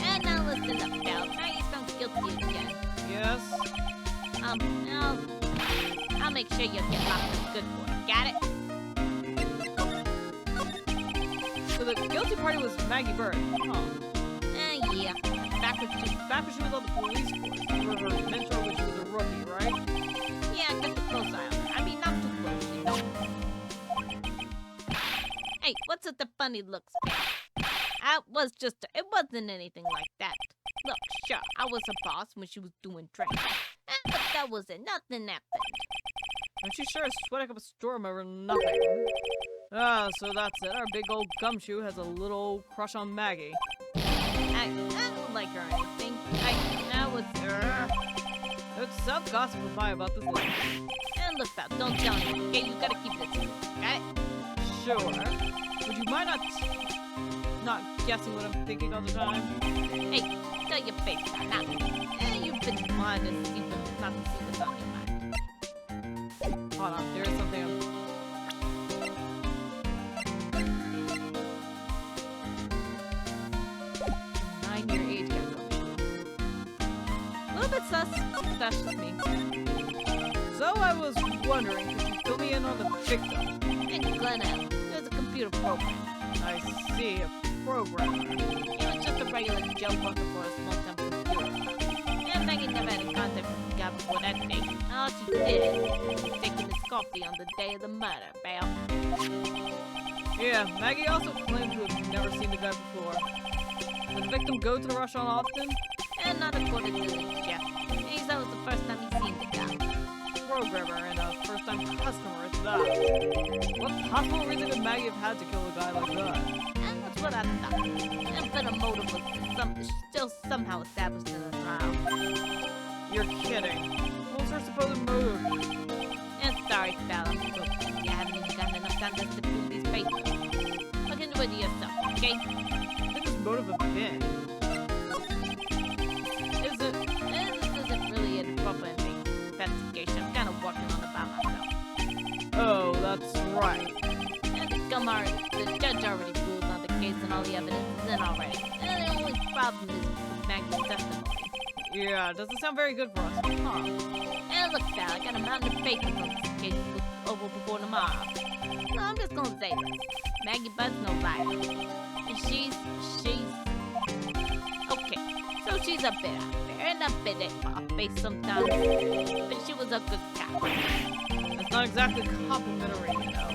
And now listen up, pal. Maggie's found guilty again. Yes? I'll make sure you get locked up good for it. Got it? So the guilty party was Maggey Byrde. Huh. Yeah. Back when she was on the police force. You were her mentor when she was a rookie, right? Yeah, I kept a close eye on her. I mean, not too close, you know. Hey, what's with the funny looks, pal? It wasn't anything like that. Look, sure, I was her boss when she was doing training. But that was it. Nothing happened. And she sure is sweating up a storm over nothing. Ah, so that's it. Our big old Gumshoe has a little crush on Maggey. I don't like her or anything. It's self-gossip with Maya about this lady. And look, pal, don't tell anyone, okay? You gotta keep it a secret. Got it? Sure. Would you mind not guessing what I'm thinking all the time? Hey, tell your face, pal. Now, you've been wanting to see not to see what's on your mind. Hold on, there is something Nine-year age gap. A little bit sus. That's just me. So I was wondering, could you fill me in on the victim? Hey, Glenn, there's a computer program. I see, a programmer. It was just a regular Joe working for a small-time computer. And Maggey never had a contact with the guy before that day. All she did was taking his coffee on the day of the murder, pal. Yeah, Maggey also claimed to have never seen the guy before. Did the victim go to the restaurant often? And not according to Jeff. He said it was the first time he's seen the guy. Programmer and a first-time customer at that. What possible reason could Maggey have had to kill a guy like that? And that's what I thought. And but a motive was still somehow established in the trial. You're kidding. What was her supposed motive? And sorry, fella. Look, you haven't even gotten enough time to sift through these papers. Look into it yourself, okay? What could his motive have been? This isn't really a proper investigation. I'm kind of working on it by myself. Oh, that's right. And the judge already ruled on the case and all the evidence is in already. And the only problem is with Maggey's testimony. Yeah, doesn't sound very good for us. Huh. And look, pal, I got a mountain of paper from this case to look over before tomorrow. No, I'm just gonna say this. Maggey Byrde's no liar. And she's... Okay, so she's a bit out there and a bit off-base sometimes. But she was a good cat. That's not exactly complimentary, you know.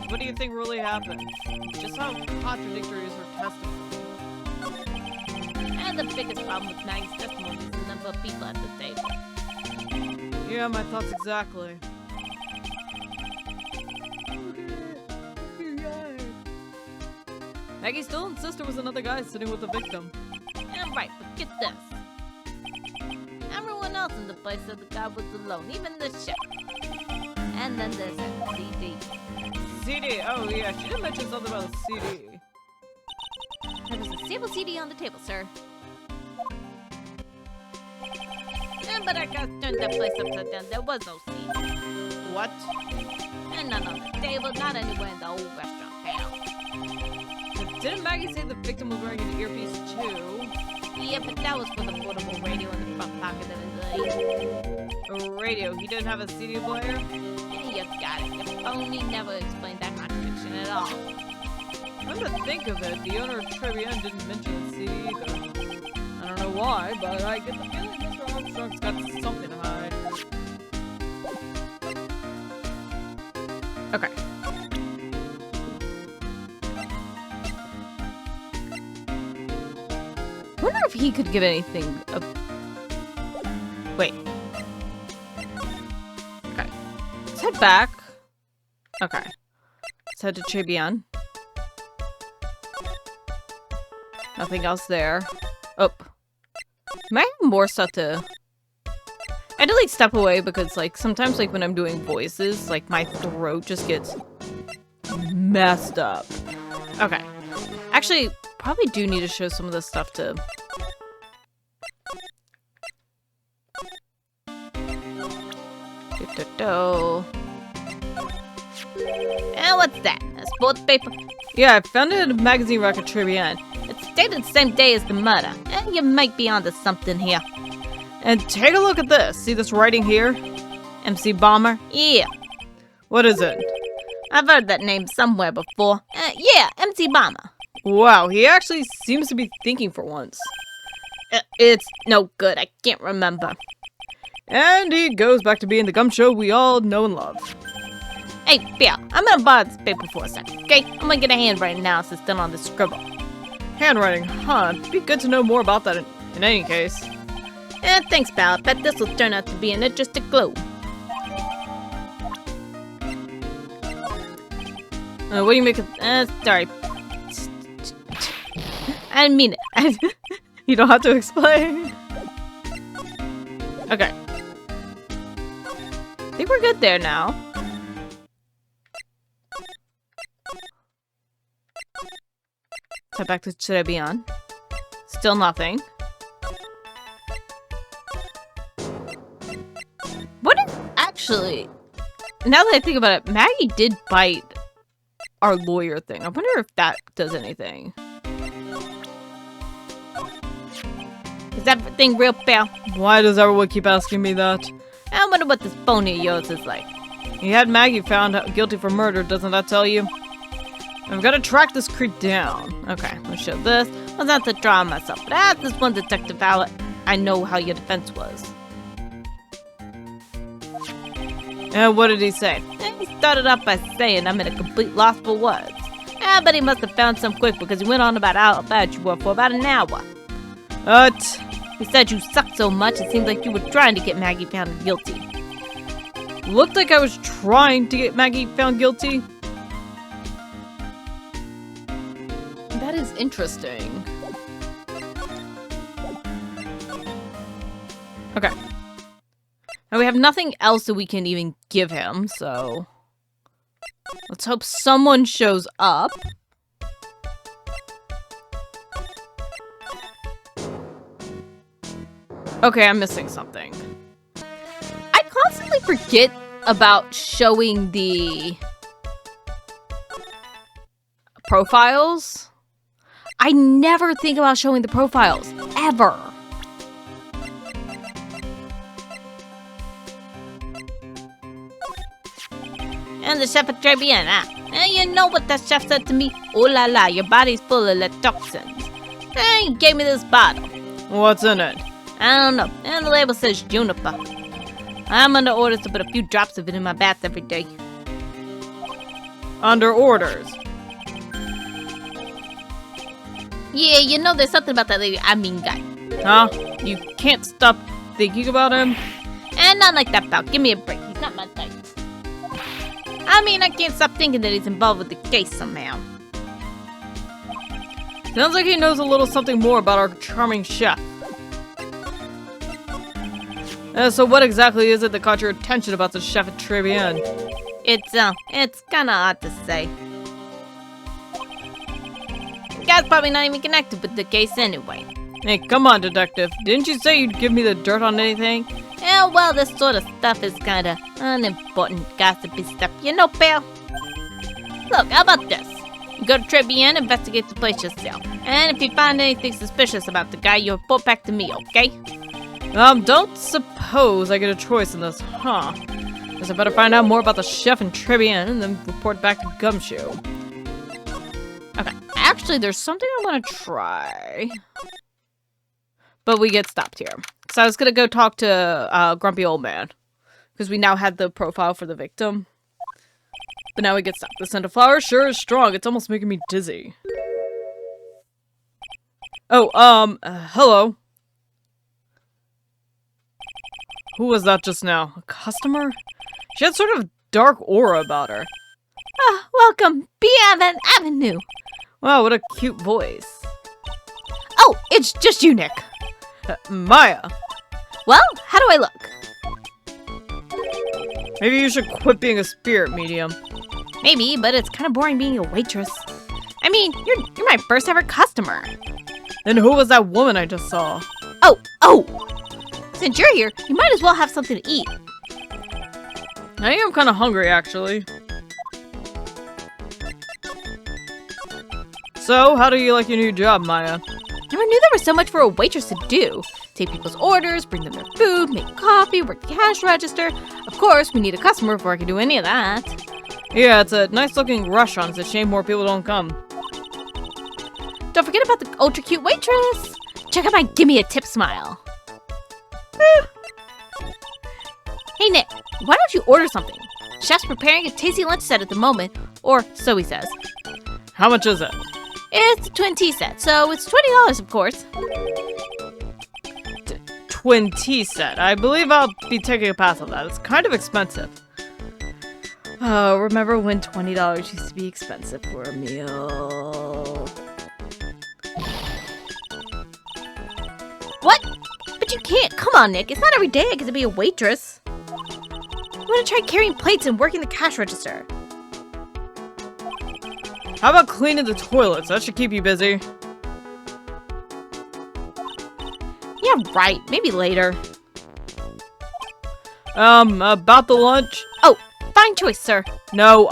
What do you think really happened? Just how contradictory is her testimony? the biggest problem with Maggie's testimony is the number of people at the table. Yeah, my thoughts exactly. Maggie still insists there was another guy sitting with the victim. And right, but get this. Everyone else in the place said the guy was alone, even the chef. And then there's that CD. CD, oh yeah, she did mention something about a CD. There was a sample CD on the table, sir. But our guys turned that place upside down. There was no CD. What? And none on the table, not anywhere in the whole restaurant, pal. But didn't Maggie say the victim was wearing an earpiece too? Yeah, but that was for the portable radio in the front pocket of his leg. A radio, he didn't have a CD player? Yeah, you got it. Your phony never explained that contradiction at all. Come to think of it, the owner of Tribulations didn't mention a CD either. I don't know why, but I get the feeling Mr. Armstrong's got something to hide. Okay. I wonder if he could give anything a... Wait. Okay. Let's head back. Okay. Let's head to Tribulations. Nothing else there. Oh. Might have more stuff to... I had to, like, step away because, like, sometimes, like, when I'm doing voices, like, my throat just gets messed up. Okay. Actually, probably do need to show some of this stuff to... And what's that? A sports paper? Yeah, I found it in a magazine rack at Tribulations. It's dated the same day as the murder. And you might be onto something here. And take a look at this. See this writing here? MC Bomber? Yeah, What is it? I've heard that name somewhere before. Yeah, MC Bomber. Wow, he actually seems to be thinking for once. It's no good. I can't remember. And he goes back to being the Gumshoe we all know and love. Hey, Bill, I'm gonna borrow this paper for a second, okay? I'm gonna get a handwriting analysis done on this scribble. Handwriting, huh? It'd be good to know more about that in any case. Thanks, pal. I bet this will turn out to be an interesting clue. What do you make of... Sorry. I didn't mean it. You don't have to explain. Okay. I think we're good there now. Let's head back to Tribulations. Still nothing. What if... Actually, now that I think about it, Maggie did bite Our lawyer thing. I wonder if that does anything. Is that thing real, pal? Why does everyone keep asking me that? I wonder what this phony of yours is like. He had Maggie found guilty for murder, doesn't that tell you? I've got to track this creep down. Okay, let's show this. I was not to draw on myself, but I asked this one detective out. I know how your defense was. And what did he say? And he started off by saying I'm in a complete loss for words. But he must have found some quick because he went on about how bad you were for about an hour. He said you sucked so much it seemed like you were trying to get Maggie found guilty. Looked like I was trying to get Maggie found guilty. That is interesting. Okay. Now we have nothing else that we can even give him, so... let's hope someone shows up. Okay, I'm missing something. I constantly forget about showing the profiles. I never think about showing the profiles, ever. And the chef at Tribulations, And you know what that chef said to me? Oh la la, your body's full of toxins. And he gave me this bottle. What's in it? I don't know. And the label says juniper. I'm under orders to put a few drops of it in my bath every day. Under orders? Yeah, you know there's something about that lady, guy. Huh? You can't stop thinking about him? And not like that, pal. Give me a break. He's not my type. I mean, I can't stop thinking that he's involved with the case somehow. Sounds like he knows a little something more about our charming chef. So what exactly is it that caught your attention about the chef at Tribune? It's kinda odd to say. The guy's probably not even connected with the case anyway. Hey, come on, detective. Didn't you say you'd give me the dirt on anything? Yeah, well, this sort of stuff is kinda unimportant gossipy stuff, you know, pal? Look, how about this? You go to Tribune, investigate the place yourself. And if you find anything suspicious about the guy, you report back to me, okay? Don't suppose I get a choice in this, huh? Guess I better find out more about the chef in Tribune and then report back to Gumshoe. Okay, actually, there's something I want to try. But we get stopped here. So I was gonna go talk to Grumpy Old Man. Because we now had the profile for the victim. But now we get stopped. The scent of flowers sure is strong. It's almost making me dizzy. Oh, hello. Who was that just now? A customer? She had sort of dark aura about her. Ah, welcome, B-Aven Avenue. Wow, what a cute voice. Oh, it's just you, Nick. Maya, Well, how do I look? maybe you should quit being a spirit medium. Maybe, but it's kind of boring being a waitress. I mean, you're my first ever customer. Then who was that woman I just saw? Oh! Since you're here, you might as well have something to eat. I am kind of hungry, actually. So, how do you like your new job, Maya? Never knew there was so much for a waitress to do. Take people's orders, bring them their food, make coffee, work the cash register. Of course, we need a customer before I can do any of that. Yeah, it's a nice-looking restaurant. It's a shame more people don't come. Don't forget about the ultra cute waitress. Check out my gimme a tip smile. Hey Nick, why don't you order something? Chef's preparing a tasty lunch set at the moment, or so he says. How much is it? It's a twin tea set, so it's $20 of course. Twin tea set. I believe I'll be taking a pass on that. It's kind of expensive. Oh, remember when $20 used to be expensive for a meal? What? But you can't. Come on, Nick. It's not every day I get to be a waitress. I'm gonna try carrying plates and working the cash register. How about cleaning the toilets? That should keep you busy. Yeah, right. Maybe later. About the lunch? Oh, fine choice, sir. No,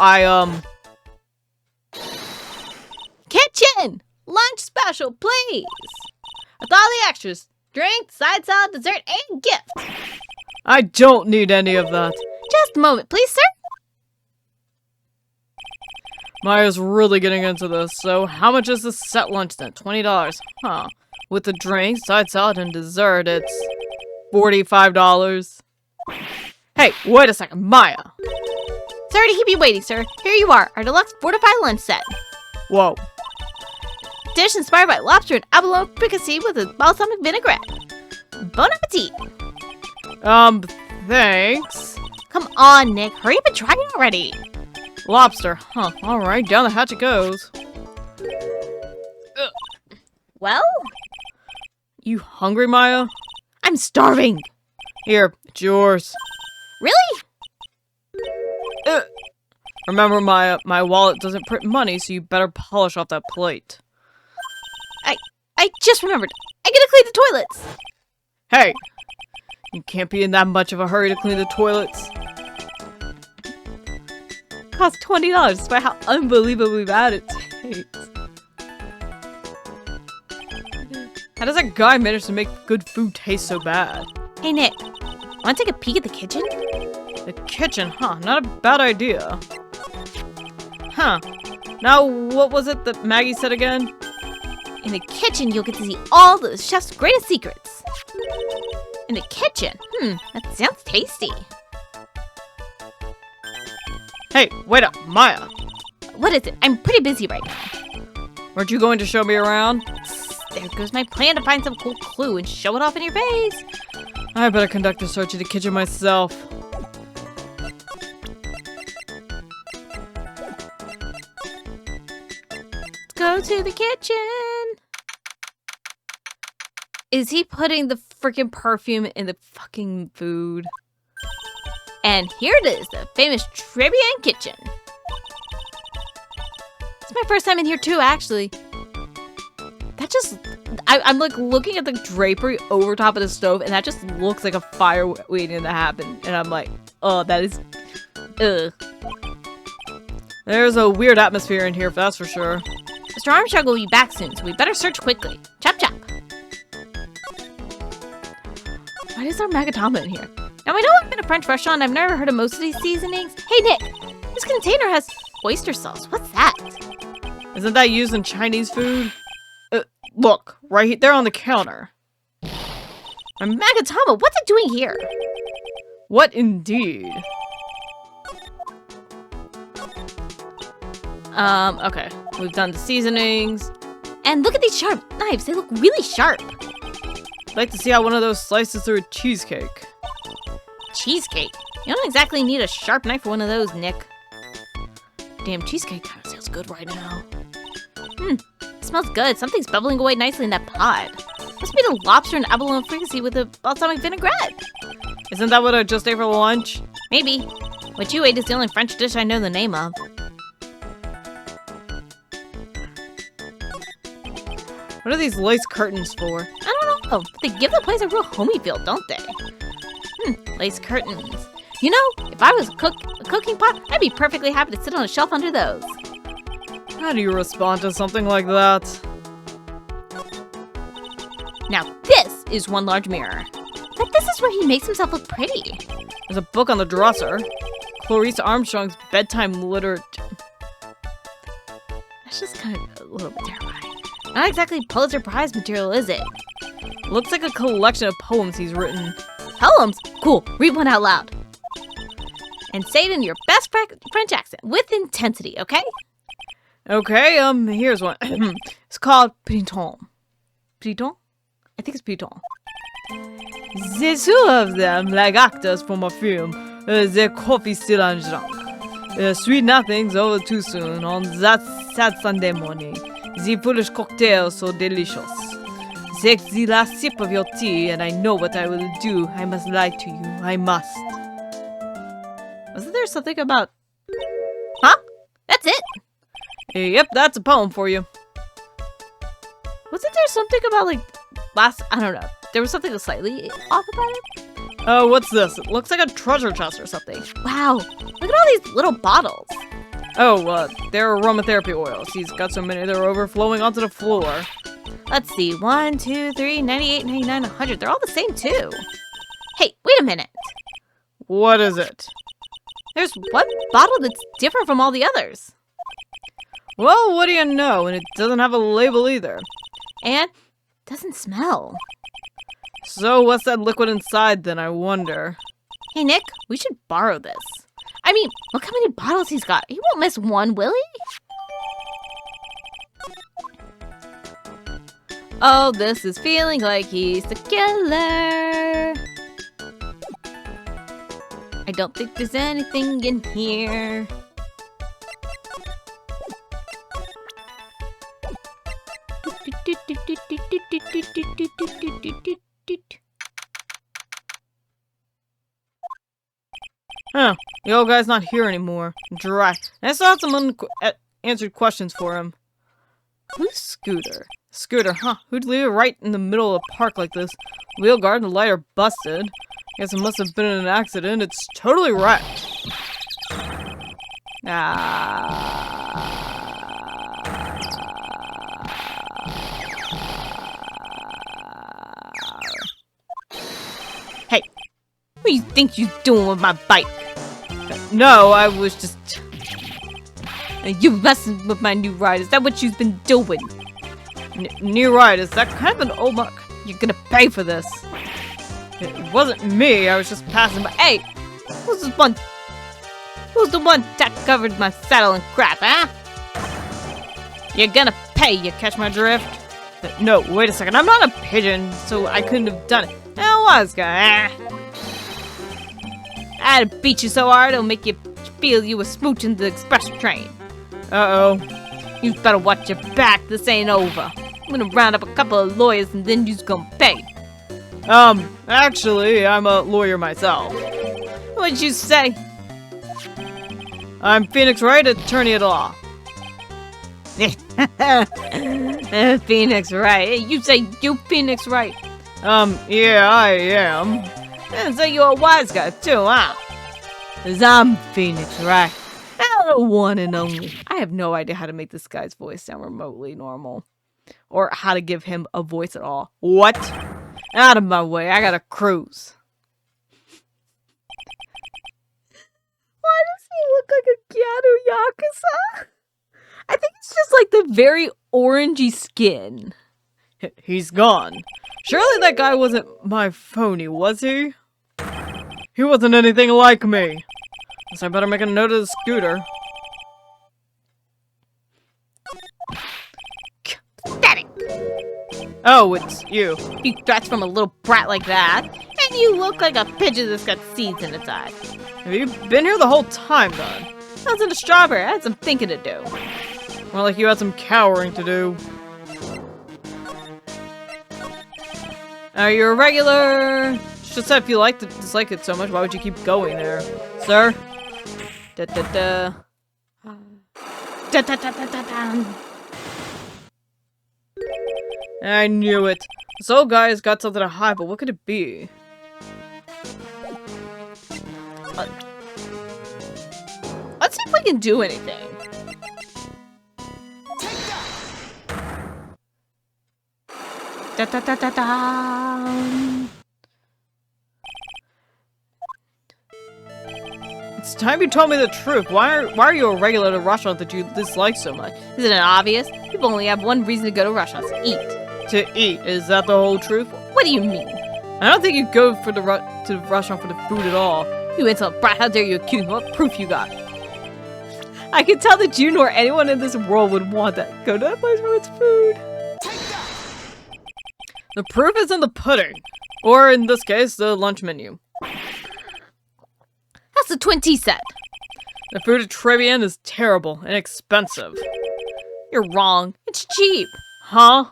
Kitchen! Lunch special, please! With all the extras. Drink, side salad, dessert, and gift. I don't need any of that. Just a moment, please, sir. Maya's really getting into this, so how much is this set lunch then? $20. Huh. With the drink, side salad, and dessert, it's $45. Hey, wait a second, Maya. Sorry to keep you waiting, sir. Here you are, our deluxe fortified lunch set. Whoa. Dish inspired by lobster and abalone fricassee with a balsamic vinaigrette. Bon appetit! Thanks. Come on, Nick. Hurry up and try it already. Lobster, huh. Alright, down the hatch it goes. Well? You hungry, Maya? I'm starving. Here, it's yours. Really? Remember, Maya, my wallet doesn't print money, so you better polish off that plate. I just remembered. I gotta clean the toilets. Hey! You can't be in that much of a hurry to clean the toilets. It costs $20 despite how unbelievably bad it tastes. How does that guy manage to make good food taste so bad? Hey, Nick. Wanna take a peek at the kitchen? The kitchen, huh? Not a bad idea. Huh. Now, what was it that Maggey said again? In the kitchen, you'll get to see all the chef's greatest secrets. In the kitchen? That sounds tasty. Hey, wait up, Maya. What is it? I'm pretty busy right now. Weren't you going to show me around? There goes my plan to find some cool clue and show it off in your face. I better conduct a search in the kitchen myself. Let's go to the kitchen. Is he putting the freaking perfume in the fucking food? And here it is, the famous Tribulations kitchen. It's my first time in here too, actually. That just... I'm like looking at the drapery over top of the stove, and that just looks like a fire waiting to happen. And I'm like, oh, that is... Ugh. There's a weird atmosphere in here, that's for sure. Mr. Armstrong will be back soon, so we better search quickly. Chop chop. Why is there magatama in here? Now, I know I'm in a French restaurant. I've never heard of most of these seasonings. Hey, Nick, this container has oyster sauce. What's that? Isn't that used in Chinese food? Look, right there on the counter. Magatama, what's it doing here? What indeed? Okay. We've done the seasonings. And look at these sharp knives. They look really sharp. I'd like to see how one of those slices through a cheesecake. Cheesecake? You don't exactly need a sharp knife for one of those, Nick. Damn, cheesecake kind of sounds good right now. It smells good. Something's bubbling away nicely in that pot. Must be the lobster and abalone fricassee with the balsamic vinaigrette. Isn't that what I just ate for lunch? Maybe. What you ate is the only French dish I know the name of. What are these lace curtains for? I don't know. They give the place a real homey feel, don't they? Lace curtains. You know, if I was a cooking pot, I'd be perfectly happy to sit on a shelf under those. How do you respond to something like that? Now this is one large mirror. But this is where he makes himself look pretty. There's a book on the dresser. Clarice Armstrong's bedtime literature. That's just kind of a little bit terrifying. Not exactly Pulitzer Prize material, is it? Looks like a collection of poems he's written. Poems? Cool. Read one out loud. And say it in your best French accent with intensity, okay? Okay, here's one. It's called Printemps. Printemps? I think it's Printemps. The two of them, like actors from a film, their coffee still undrunk. Sweet nothings over too soon on that sad Sunday morning. The foolish cocktail so delicious. Take the last sip of your tea, and I know what I will do. I must lie to you. I must. Wasn't there something about... Huh? That's it? Yep, that's a poem for you. Wasn't there something about, like, I don't know. There was something slightly off about it? Oh, what's this? It looks like a treasure chest or something. Wow. Look at all these little bottles. Oh, they're aromatherapy oils. He's got so many they're overflowing onto the floor. Let's see. 1, 2, 3, 98, 99, 100. They're all the same, too. Hey, wait a minute. What is it? There's one bottle that's different from all the others. Well, what do you know? And it doesn't have a label either. And doesn't smell. So what's that liquid inside then, I wonder? Hey, Nick, we should borrow this. I mean, look how many bottles he's got. He won't miss one, will he? Oh, this is feeling like he's the killer. I don't think there's anything in here. Huh, the old guy's not here anymore. Dry. And I still have some unanswered questions for him. Who's Scooter? Scooter, huh? Who'd leave it right in the middle of a park like this? Wheel guard and the light are busted. Guess it must have been an accident. It's totally wrecked. Hey, what do you think you're doing with my bike? No, I was just... You messing with my new ride. Is that what you've been doing? New ride, is that kind of an old mark? You're gonna pay for this. It wasn't me, I was just passing by. Hey, who's the one that covered my saddle in crap, huh? You're gonna pay, you catch my drift? No, wait a second. I'm not a pigeon, so I couldn't have done it. I was gonna. I'd beat you so hard it'll make you feel you were smooching the express train. Uh-oh. You better watch your back. This ain't over. I'm gonna round up a couple of lawyers and then you's gonna pay. Actually, I'm a lawyer myself. What'd you say? I'm Phoenix Wright, attorney at law. Phoenix Wright. You say you Phoenix Wright. Yeah, I am. And so you're a wise guy too, huh? 'Cause I'm Phoenix Wright. I'm the one and only. I have no idea how to make this guy's voice sound remotely normal. Or how to give him a voice at all. What? Out of my way, I gotta cruise. Why does he look like a Keanu Yakuza? I think it's just like the very orangey skin. He's gone. Surely that guy wasn't my phony, was he? He wasn't anything like me. Guess I better make a note of the scooter. Pathetic. Oh, it's you. You threats from a little brat like that, and you look like a pigeon that's got seeds in its eye. Have you been here the whole time, then? I was in a strawberry. I had some thinking to do. More like you had some cowering to do. You're a regular. Just said if you dislike it so much, why would you keep going there, sir? Da da da. Da da da da da da. I knew it. This old guy's got something to hide, but what could it be? Let's see if we can do anything. Da da da da da. It's time you told me the truth. Why are you a regular at a restaurant that you dislike so much? Isn't it obvious? People only have one reason to go to restaurants: eat. To eat. Is that the whole truth? What do you mean? I don't think you go to the restaurant for the food at all. You insolent brat! How dare you accuse me? What proof you got? I can tell that you nor anyone in this world would want that. Go to that place for its food. The proof is in the pudding. Or in this case, the lunch menu. That's the Twin Tea set. The food at Tribulations is terrible and expensive. You're wrong. It's cheap. Huh?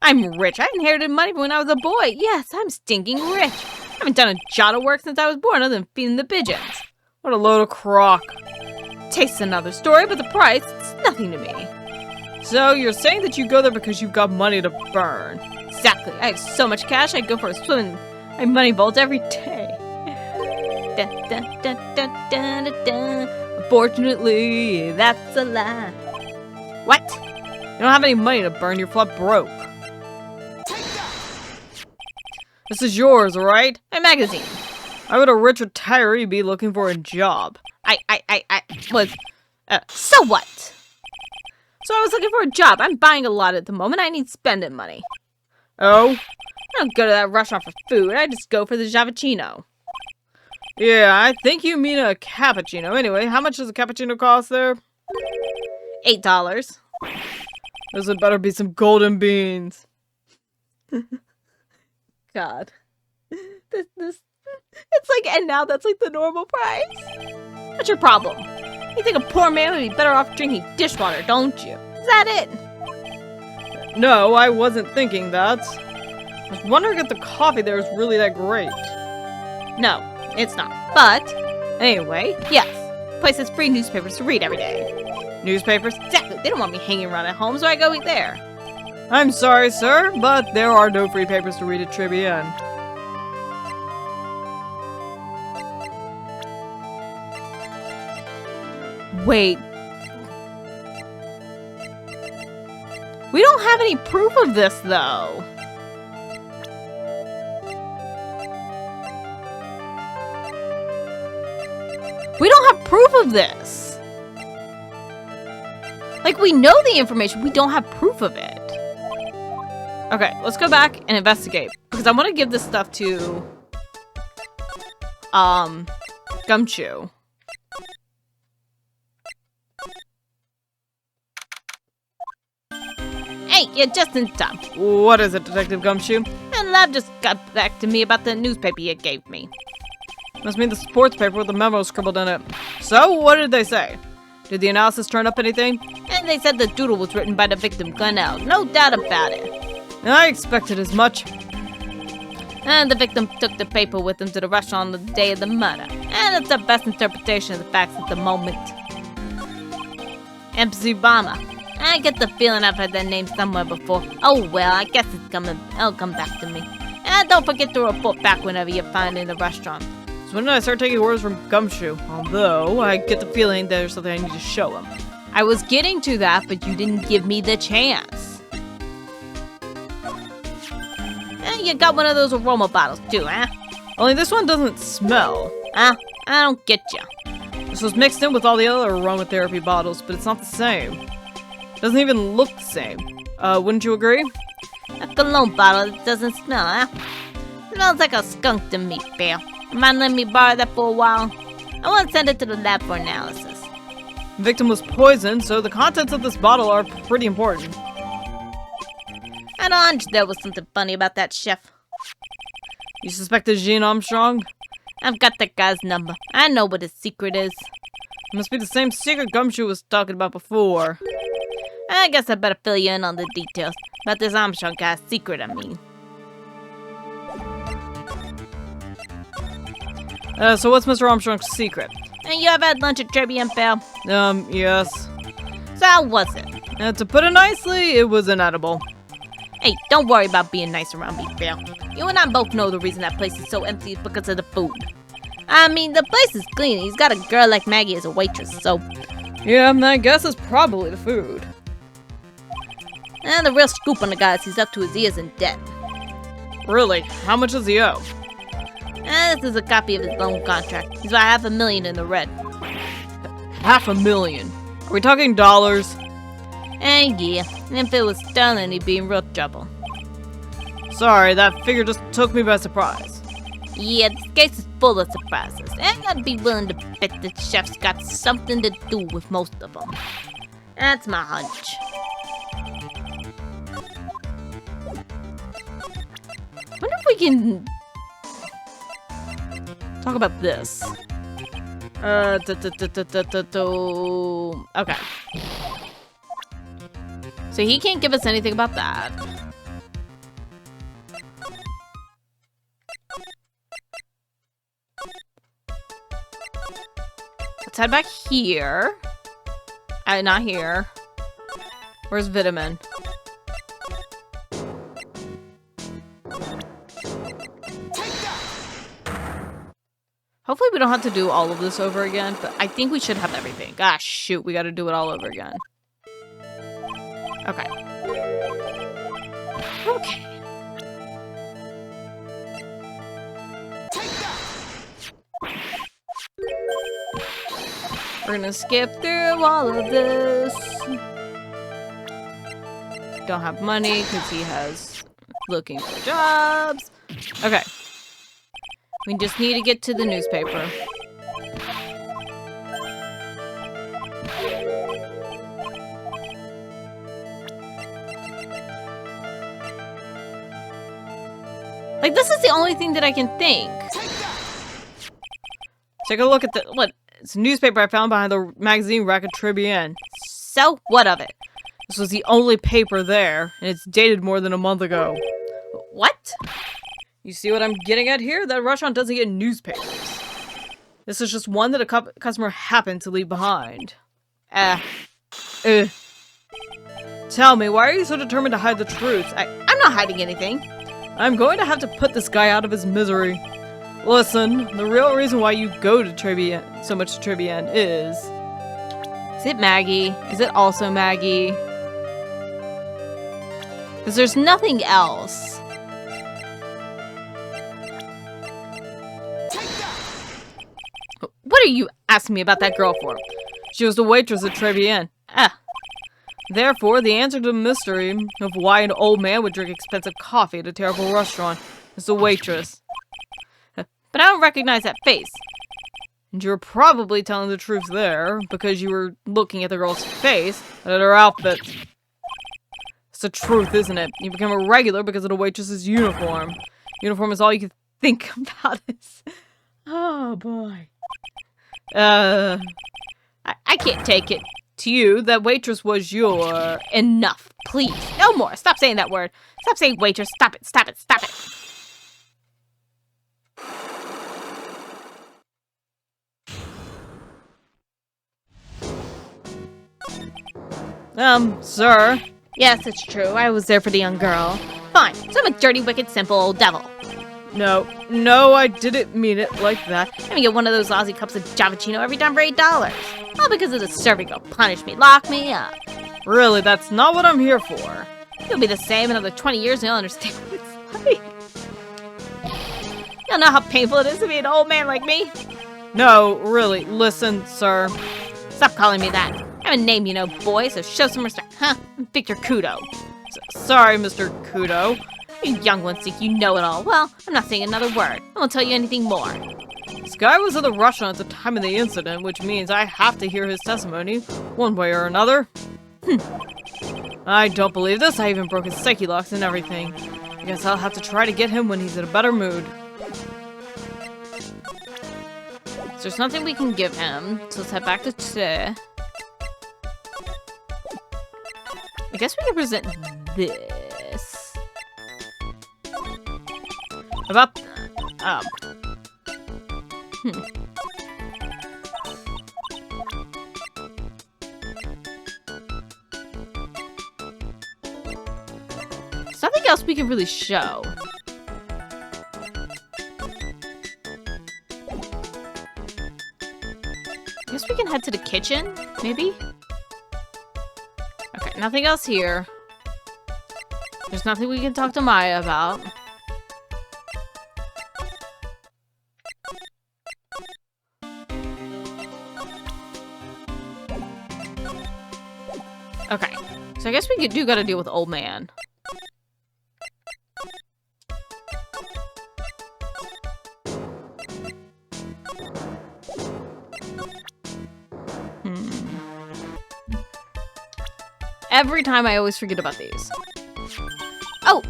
I'm rich. I inherited money when I was a boy. Yes, I'm stinking rich. I haven't done a jot of work since I was born other than feeding the pigeons. What a load of crock. Tastes another story, but the price, it's nothing to me. So you're saying that you go there because you've got money to burn. Exactly. I have so much cash, I'd go for a swim in my money vault every day. Da, da, da, da, da, da, da. Unfortunately, that's a lie. What? You don't have any money to burn, you're flat broke. This is yours, alright? My magazine. Why would a rich retiree be looking for a job? I was, so what? So I was looking for a job. I'm buying a lot at the moment. I need spending money. Oh? I don't go to that restaurant for food. I just go for the Javicino. Yeah, I think you mean a cappuccino. Anyway, how much does a cappuccino cost there? $8. This would better be some golden beans. God. This, it's like, and now that's like the normal price? What's your problem? You think a poor man would be better off drinking dishwater, don't you? Is that it? No, I wasn't thinking that. I was wondering if the coffee there is really that great. No, it's not. But, anyway, yes. Place has free newspapers to read every day. Newspapers? Exactly. They don't want me hanging around at home, so I go eat there. I'm sorry, sir, but there are no free papers to read at Tribune. Wait. We don't have any proof of this, though. We don't have proof of this. Like, we know the information, we don't have proof of it. Okay, let's go back and investigate. Because I want to give this stuff to... Gumshoe. Hey! you're just in time. What is it, Detective Gumshoe? And Lab just got back to me about the newspaper you gave me. Must mean the sports paper with the memo scribbled in it. So, what did they say? Did the analysis turn up anything? And they said the doodle was written by the victim, Gunnell. No doubt about it. I expected as much. And the victim took the paper with him to the restaurant on the day of the murder. And it's the best interpretation of the facts at the moment. MC Bomber. I get the feeling I've heard that name somewhere before. Oh well, I guess it'll come back to me. And don't forget to report back whenever you find it in the restaurant. So when did I start taking orders from Gumshoe? Although, I get the feeling there's something I need to show him. I was getting to that, but you didn't give me the chance. And you got one of those aroma bottles too, huh? Only this one doesn't smell. Huh? I don't get you. This was mixed in with all the other aromatherapy bottles, but it's not the same. It doesn't even look the same. Wouldn't you agree? A cologne bottle that doesn't smell, huh? Smells like a skunk to me, pal. Mind letting me borrow that for a while? I want to send it to the lab for analysis. The victim was poisoned, so the contents of this bottle are pretty important. I had a hunch there was something funny about that chef. You suspected Jean Armstrong? I've got that guy's number. I know what his secret is. It must be the same secret Gumshoe was talking about before. I guess I better fill you in on the details. About this Armstrong guy's secret, I mean. So what's Mr. Armstrong's secret? And you ever had lunch at Tribulations, pal? Yes. So how was it? To put it nicely, it was inedible. Hey, don't worry about being nice around me, pal. You and I both know the reason that place is so empty is because of the food. I mean, the place is clean. He's got a girl like Maggey as a waitress, so... Yeah, I guess it's probably the food. And the real scoop on the guy is he's up to his ears in debt. Really? How much does he owe? And this is a copy of his loan contract. He's about $500,000 in the red. $500,000? Are we talking dollars? And yeah, if it was sterling, he'd be in real trouble. Sorry, that figure just took me by surprise. Yeah, this case is full of surprises. And I'd be willing to bet the chef's got something to do with most of them. That's my hunch. Wonder if we can talk about this. Okay. So he can't give us anything about that. Let's head back here. Not here. Where's Vitamin? Hopefully we don't have to do all of this over again, but I think we should have everything. Gosh, shoot, we gotta do it all over again. Okay. Okay. We're gonna skip through all of this. Don't have money because he has looking for jobs. Okay. We just need to get to the newspaper. Like, this is the only thing that I can think. Take a look at the... What? It's a newspaper I found behind the magazine rack at Tribulations. So, what of it? This was the only paper there, and it's dated more than a month ago. What? You see what I'm getting at here? That restaurant doesn't get newspapers. This is just one that a customer happened to leave behind. Tell me, why are you so determined to hide the truth? I'm not hiding anything. I'm going to have to put this guy out of his misery. Listen, the real reason why you go to so much to Tribulations is... Is it Maggey? Is it also Maggey? Because there's nothing else. What are you asking me about that girl for? She was the waitress at Tribulations. Therefore, the answer to the mystery of why an old man would drink expensive coffee at a terrible restaurant is the waitress. But I don't recognize that face. And you were probably telling the truth there, because you were looking at the girl's face and at her outfit. It's the truth, isn't it? You become a regular because of the waitress's uniform. Uniform is all you can think about. Oh, boy. I can't take it. To you, that waitress was your... Enough, please. No more. Stop saying that word. Stop saying waitress. Stop it. Stop it. Stop it. Sir. Yes, it's true. I was there for the young girl. Fine. So I'm a dirty, wicked, simple old devil. No, I didn't mean it like that. Let me get one of those lousy cups of Javachino every time for $8. All because of the serving girl. Punish me. Lock me up. Really, that's not what I'm here for. You'll be the same in another 20 years and you'll understand what it's like. You'll know how painful it is to be an old man like me. No, really, listen, sir. Stop calling me that. I have a name, you know, boy, so show some respect. Huh? I'm Victor Kudo. Sorry, Mr. Kudo. You young ones think you know it all. Well, I'm not saying another word. I won't tell you anything more. This guy was at the restaurant at the time of the incident, which means I have to hear his testimony, one way or another. I don't believe this. I even broke his psyche locks and everything. I guess I'll have to try to get him when he's in a better mood. So there's nothing we can give him, so let's head back to today. I guess we can present this. About... There's nothing else we can really show. I guess we can head to the kitchen, maybe? Okay, nothing else here. There's nothing we can talk to Maya about. Okay, so I guess we do gotta deal with old man. Every time I always forget about these. Oh,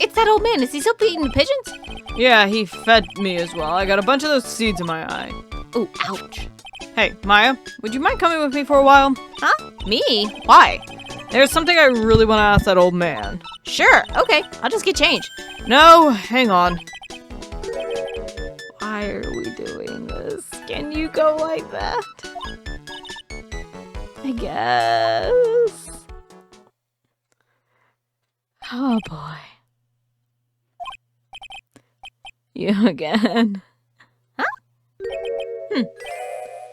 it's that old man. Is he still feeding the pigeons? Yeah, he fed me as well. I got a bunch of those seeds in my eye. Oh, ouch. Hey, Maya, would you mind coming with me for a while? Huh? Me? Why? There's something I really want to ask that old man. Sure, okay. I'll just get changed. No, hang on. Why are we doing this? Can you go like that? I guess. Oh boy. You again. Huh?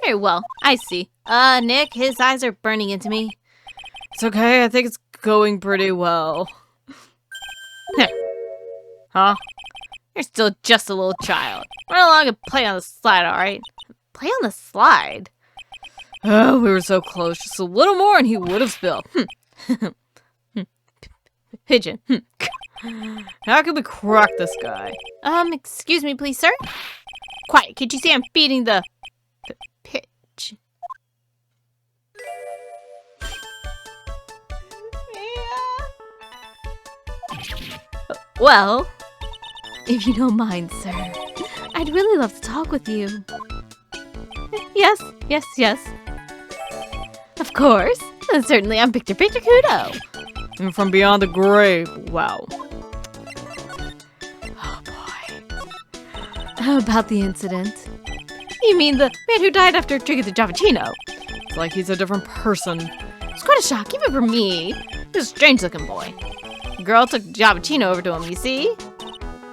Very well, I see. Nick, his eyes are burning into me. It's okay, I think it's going pretty well. Huh? You're still just a little child. Run along and play on the slide, alright? Play on the slide? Oh, we were so close. Just a little more and he would have spilled. Pigeon. How can we crack this guy? Excuse me, please, sir? Quiet, can't you see I'm feeding the... pigeon? Well, if you don't mind, sir, I'd really love to talk with you. Yes. Of course. Certainly, I'm Victor Kudo. And from beyond the grave. Wow. Oh, boy. How about the incident? You mean the man who died after drinking the Javachino? It's like he's a different person. It's quite a shock, even for me. He's a strange-looking boy. The girl took Javachino over to him, you see?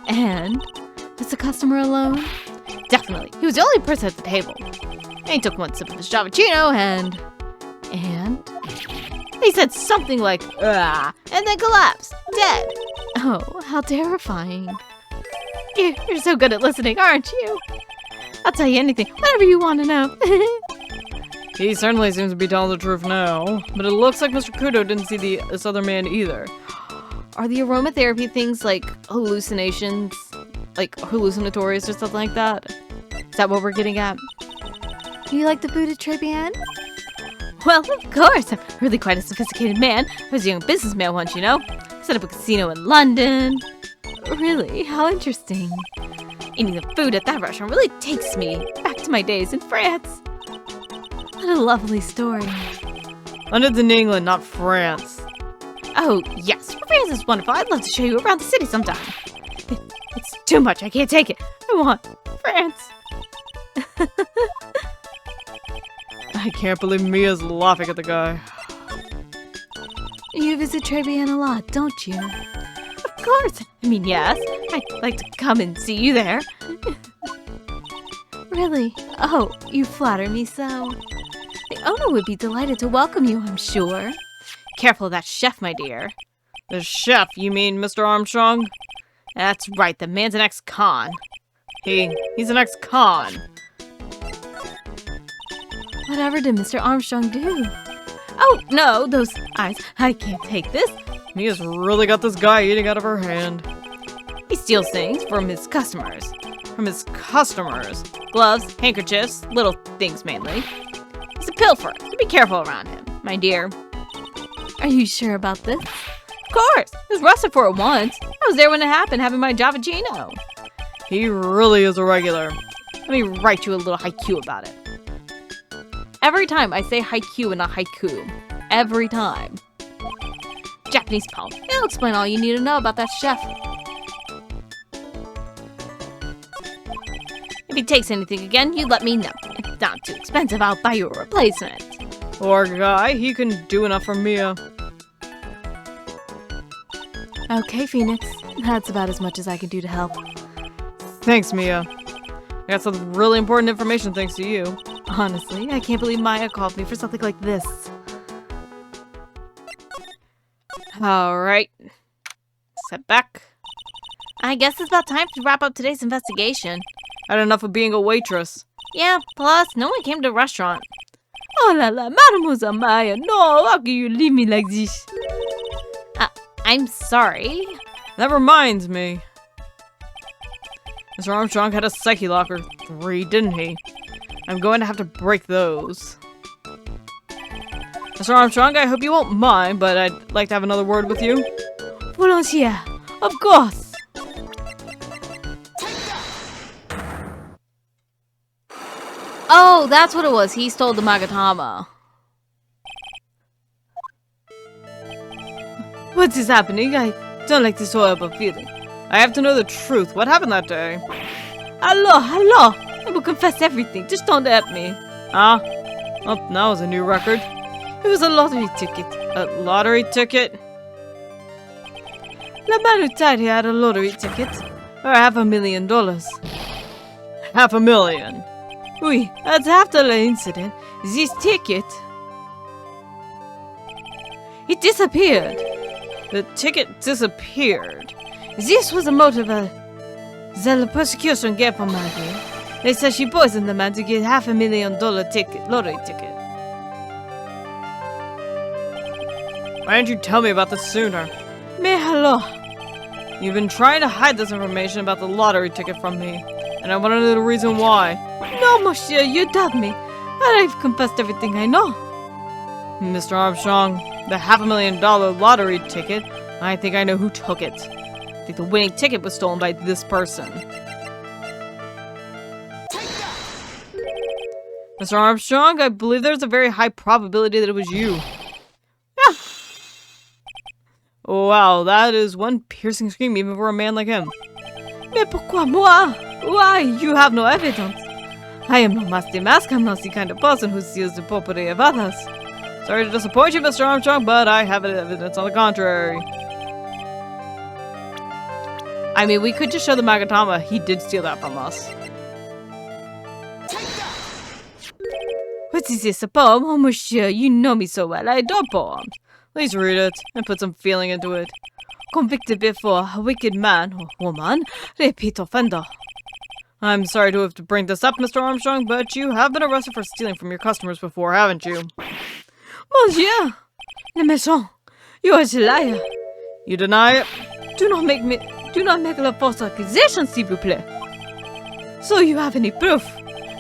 And was the customer alone? Definitely. He was the only person at the table. And he took one sip of his Javachino and he said something like, "Ah," and then collapsed, dead. Oh, how terrifying. You're so good at listening, aren't you? I'll tell you anything, whatever you want to know. He certainly seems to be telling the truth now. But it looks like Mr. Kudo didn't see this other man either. Are the aromatherapy things like hallucinations? Like hallucinatories or something like that? Is that what we're getting at? Do you like the food at Tribulations? Well, of course. I'm really quite a sophisticated man. I was a young businessman once, you know. Set up a casino in London. Really? How interesting. Eating the food at that restaurant really takes me back to my days in France. What a lovely story. London's in England, not France. Oh, yes. France is wonderful. I'd love to show you around the city sometime. It's too much. I can't take it. I want France. I can't believe Mia's laughing at the guy. You visit Tribulations a lot, don't you? Of course. I mean, yes. I'd like to come and see you there. Really? Oh, you flatter me so. The owner would be delighted to welcome you, I'm sure. Careful of that chef, my dear. The chef, you mean Mr. Armstrong? That's right, the man's an ex-con. He's an ex-con. Whatever did Mr. Armstrong do? Oh, no, those eyes. I can't take this. Mia's really got this guy eating out of her hand. He steals things from his customers. From his customers? Gloves, handkerchiefs, little things mainly. He's a pilferer, so be careful around him, my dear. Are you sure about this? Of course! I was arrested for it once. I was there when it happened, having my Javagino. He really is a regular. Let me write you a little haiku about it. Every time I say haiku and not haiku. Every time. Japanese poem. It'll explain all you need to know about that chef. If he takes anything again, you let me know. If it's not too expensive, I'll buy you a replacement. Poor guy, he can do enough for Mia. Okay, Phoenix. That's about as much as I can do to help. Thanks, Mia. I got some really important information thanks to you. Honestly, I can't believe Maya called me for something like this. Alright. Sit back. I guess it's about time to wrap up today's investigation. Had enough of being a waitress. Yeah, plus, no one came to the restaurant. Oh la la, Mademoiselle Maya, no, how can you leave me like this? I'm sorry. That reminds me. Mr. Armstrong had a psyche locker 3, didn't he? I'm going to have to break those. Mr. Armstrong, I hope you won't mind, but I'd like to have another word with you. Volontiers, of course. Oh, that's what it was. He stole the Magatama. What is happening? I don't like this horrible feeling. I have to know the truth. What happened that day? Hello. I will confess everything. Just don't at me. Ah? Oh, that was a new record. It was a lottery ticket. A lottery ticket? La Manutari had a lottery ticket. For $500,000. $500,000? Oui, that's after the incident. This ticket... it disappeared. The ticket disappeared. This was the motive the prosecution gave for Maggey. They said she poisoned the man to get $500,000 lottery ticket. Why didn't you tell me about this sooner? Mais alors? You've been trying to hide this information about the lottery ticket from me, and I want to know the reason why. No, monsieur, you doubt me. I've confessed everything I know. Mr. Armstrong, the $500,000 lottery ticket, I think I know who took it. I think the winning ticket was stolen by this person. Mr. Armstrong, I believe there's a very high probability that it was you. Ah. Wow, that is one piercing scream even for a man like him. Mais pourquoi moi? Why? You have no evidence. I am no master mask. I'm not the kind of person who steals the property of others. Sorry to disappoint you, Mr. Armstrong, but I have evidence on the contrary. I mean, we could just show the Magatama. He did steal that from us. What is this, a poem? Oh, monsieur, you know me so well. I adore poems. Please read it and put some feeling into it. Convicted before a wicked man or woman, repeat offender. I'm sorry to have to bring this up, Mr. Armstrong, but you have been arrested for stealing from your customers before, haven't you? Monsieur, le méchant, you are a liar. You deny it? Do not make a false accusation, s'il vous plaît. So you have any proof?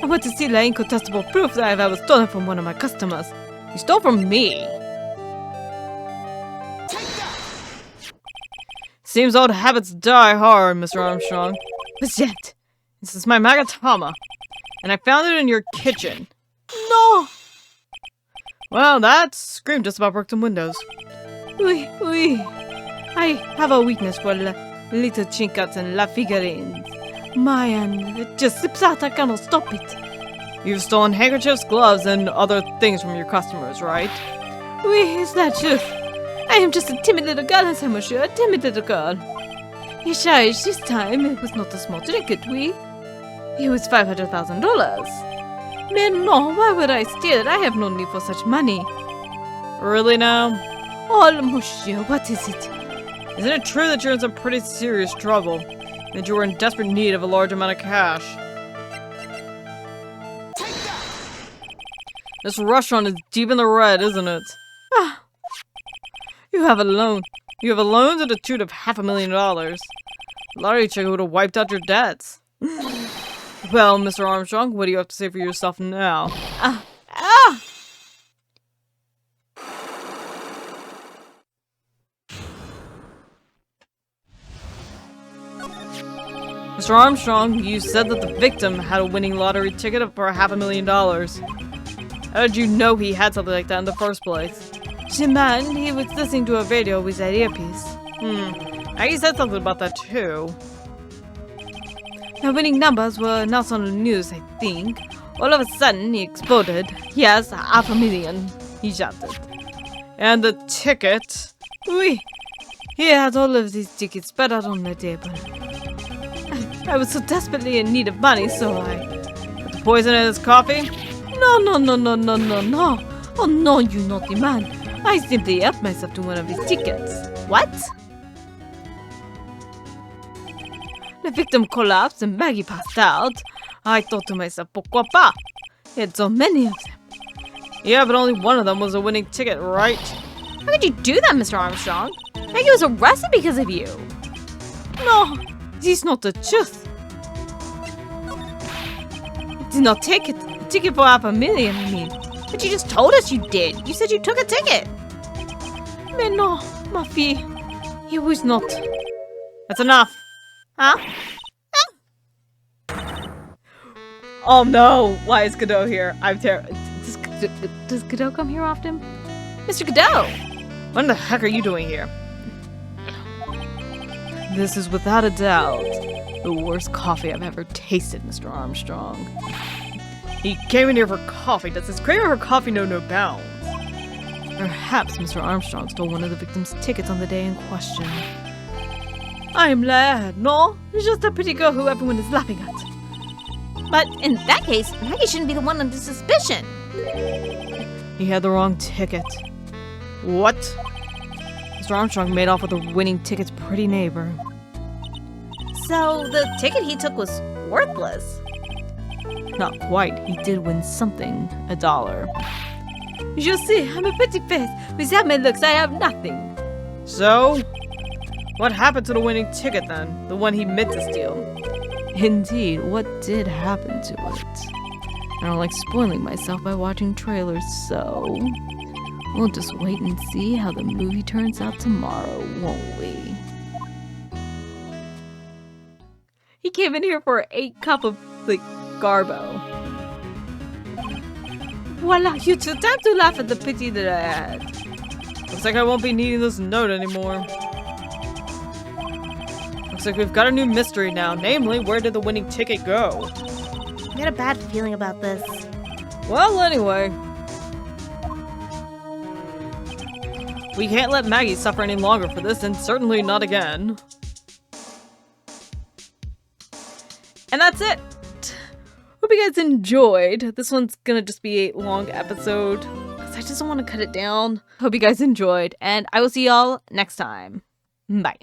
I want to see the incontestable proof that I have ever stolen from one of my customers. You stole from me. Seems old habits die hard, Mr. Armstrong. But yet, this is my magatama, and I found it in your kitchen. No! Well, that scream just about broke some windows. Oui. I have a weakness for little trinkets and la figurines. Man, it just slips out, I cannot stop it. You've stolen handkerchiefs, gloves, and other things from your customers, right? Oui, is that truth? I am just a timid little girl, as I'm sure, a timid little girl. Besides, this time it was not a small trinket, oui? It was $500,000. Man, no, why would I steal it? I have no need for such money. Really now? Oh, monsieur, what is it? Isn't it true that you're in some pretty serious trouble? That you were in desperate need of a large amount of cash? This restaurant is deep in the red, isn't it? Ah, You have a loan. You have a loan to the tune of $500,000. Lottery ticket would have wiped out your debts. Well, Mr. Armstrong, what do you have to say for yourself now? ah! Mr. Armstrong, you said that the victim had a winning lottery ticket for $500,000. How did you know he had something like that in the first place? The man, he was listening to a radio with that earpiece. Maggie said something about that too. The winning numbers were announced on the news, I think. All of a sudden, he exploded. Yes, $500,000. He shouted. And the ticket? Oui. He had all of these tickets spread out on the table. I was so desperately in need of money, so I... Put the poison in his coffee? No. Oh no, you naughty man. I simply helped myself to one of his tickets. What? The victim collapsed and Maggie passed out. I thought to myself, pourquoi pas? He had so many of them. Yeah, but only one of them was a winning ticket, right? How could you do that, Mr. Armstrong? Maggie was arrested because of you. No, this is not the truth. I did not take it. A ticket for $500,000, I mean. But you just told us you did. You said you took a ticket. Mais non, ma fille. It was not. That's enough. Huh? Oh no! Why is Godot here? I'm terrified. Does Godot come here often? Mr. Godot! What the heck are you doing here? This is without a doubt the worst coffee I've ever tasted, Mr. Armstrong. He came in here for coffee. Does his craving for coffee know no bounds? Perhaps Mr. Armstrong stole one of the victim's tickets on the day in question. I'm glad, no? It's just a pretty girl who everyone is laughing at. But in that case, Maggie shouldn't be the one under suspicion. He had the wrong ticket. What? Mr. Armstrong made off with the winning ticket's pretty neighbor. So the ticket he took was worthless. Not quite. He did win something. $1. You see, I'm a pretty face. Without my looks, I have nothing. So? What happened to the winning ticket then? The one he meant to steal? Indeed, what did happen to it? I don't like spoiling myself by watching trailers, so... we'll just wait and see how the movie turns out tomorrow, won't we? He came in here for 8 cup of, garbo. Voila, you took time to laugh at the pity that I had. Looks like I won't be needing this note anymore. Looks like we've got a new mystery now, namely, where did the winning ticket go? I got a bad feeling about this. Well, anyway. We can't let Maggie suffer any longer for this, and certainly not again. And that's it! Hope you guys enjoyed. This one's gonna just be a long episode, because I just don't want to cut it down. Hope you guys enjoyed, and I will see y'all next time. Bye.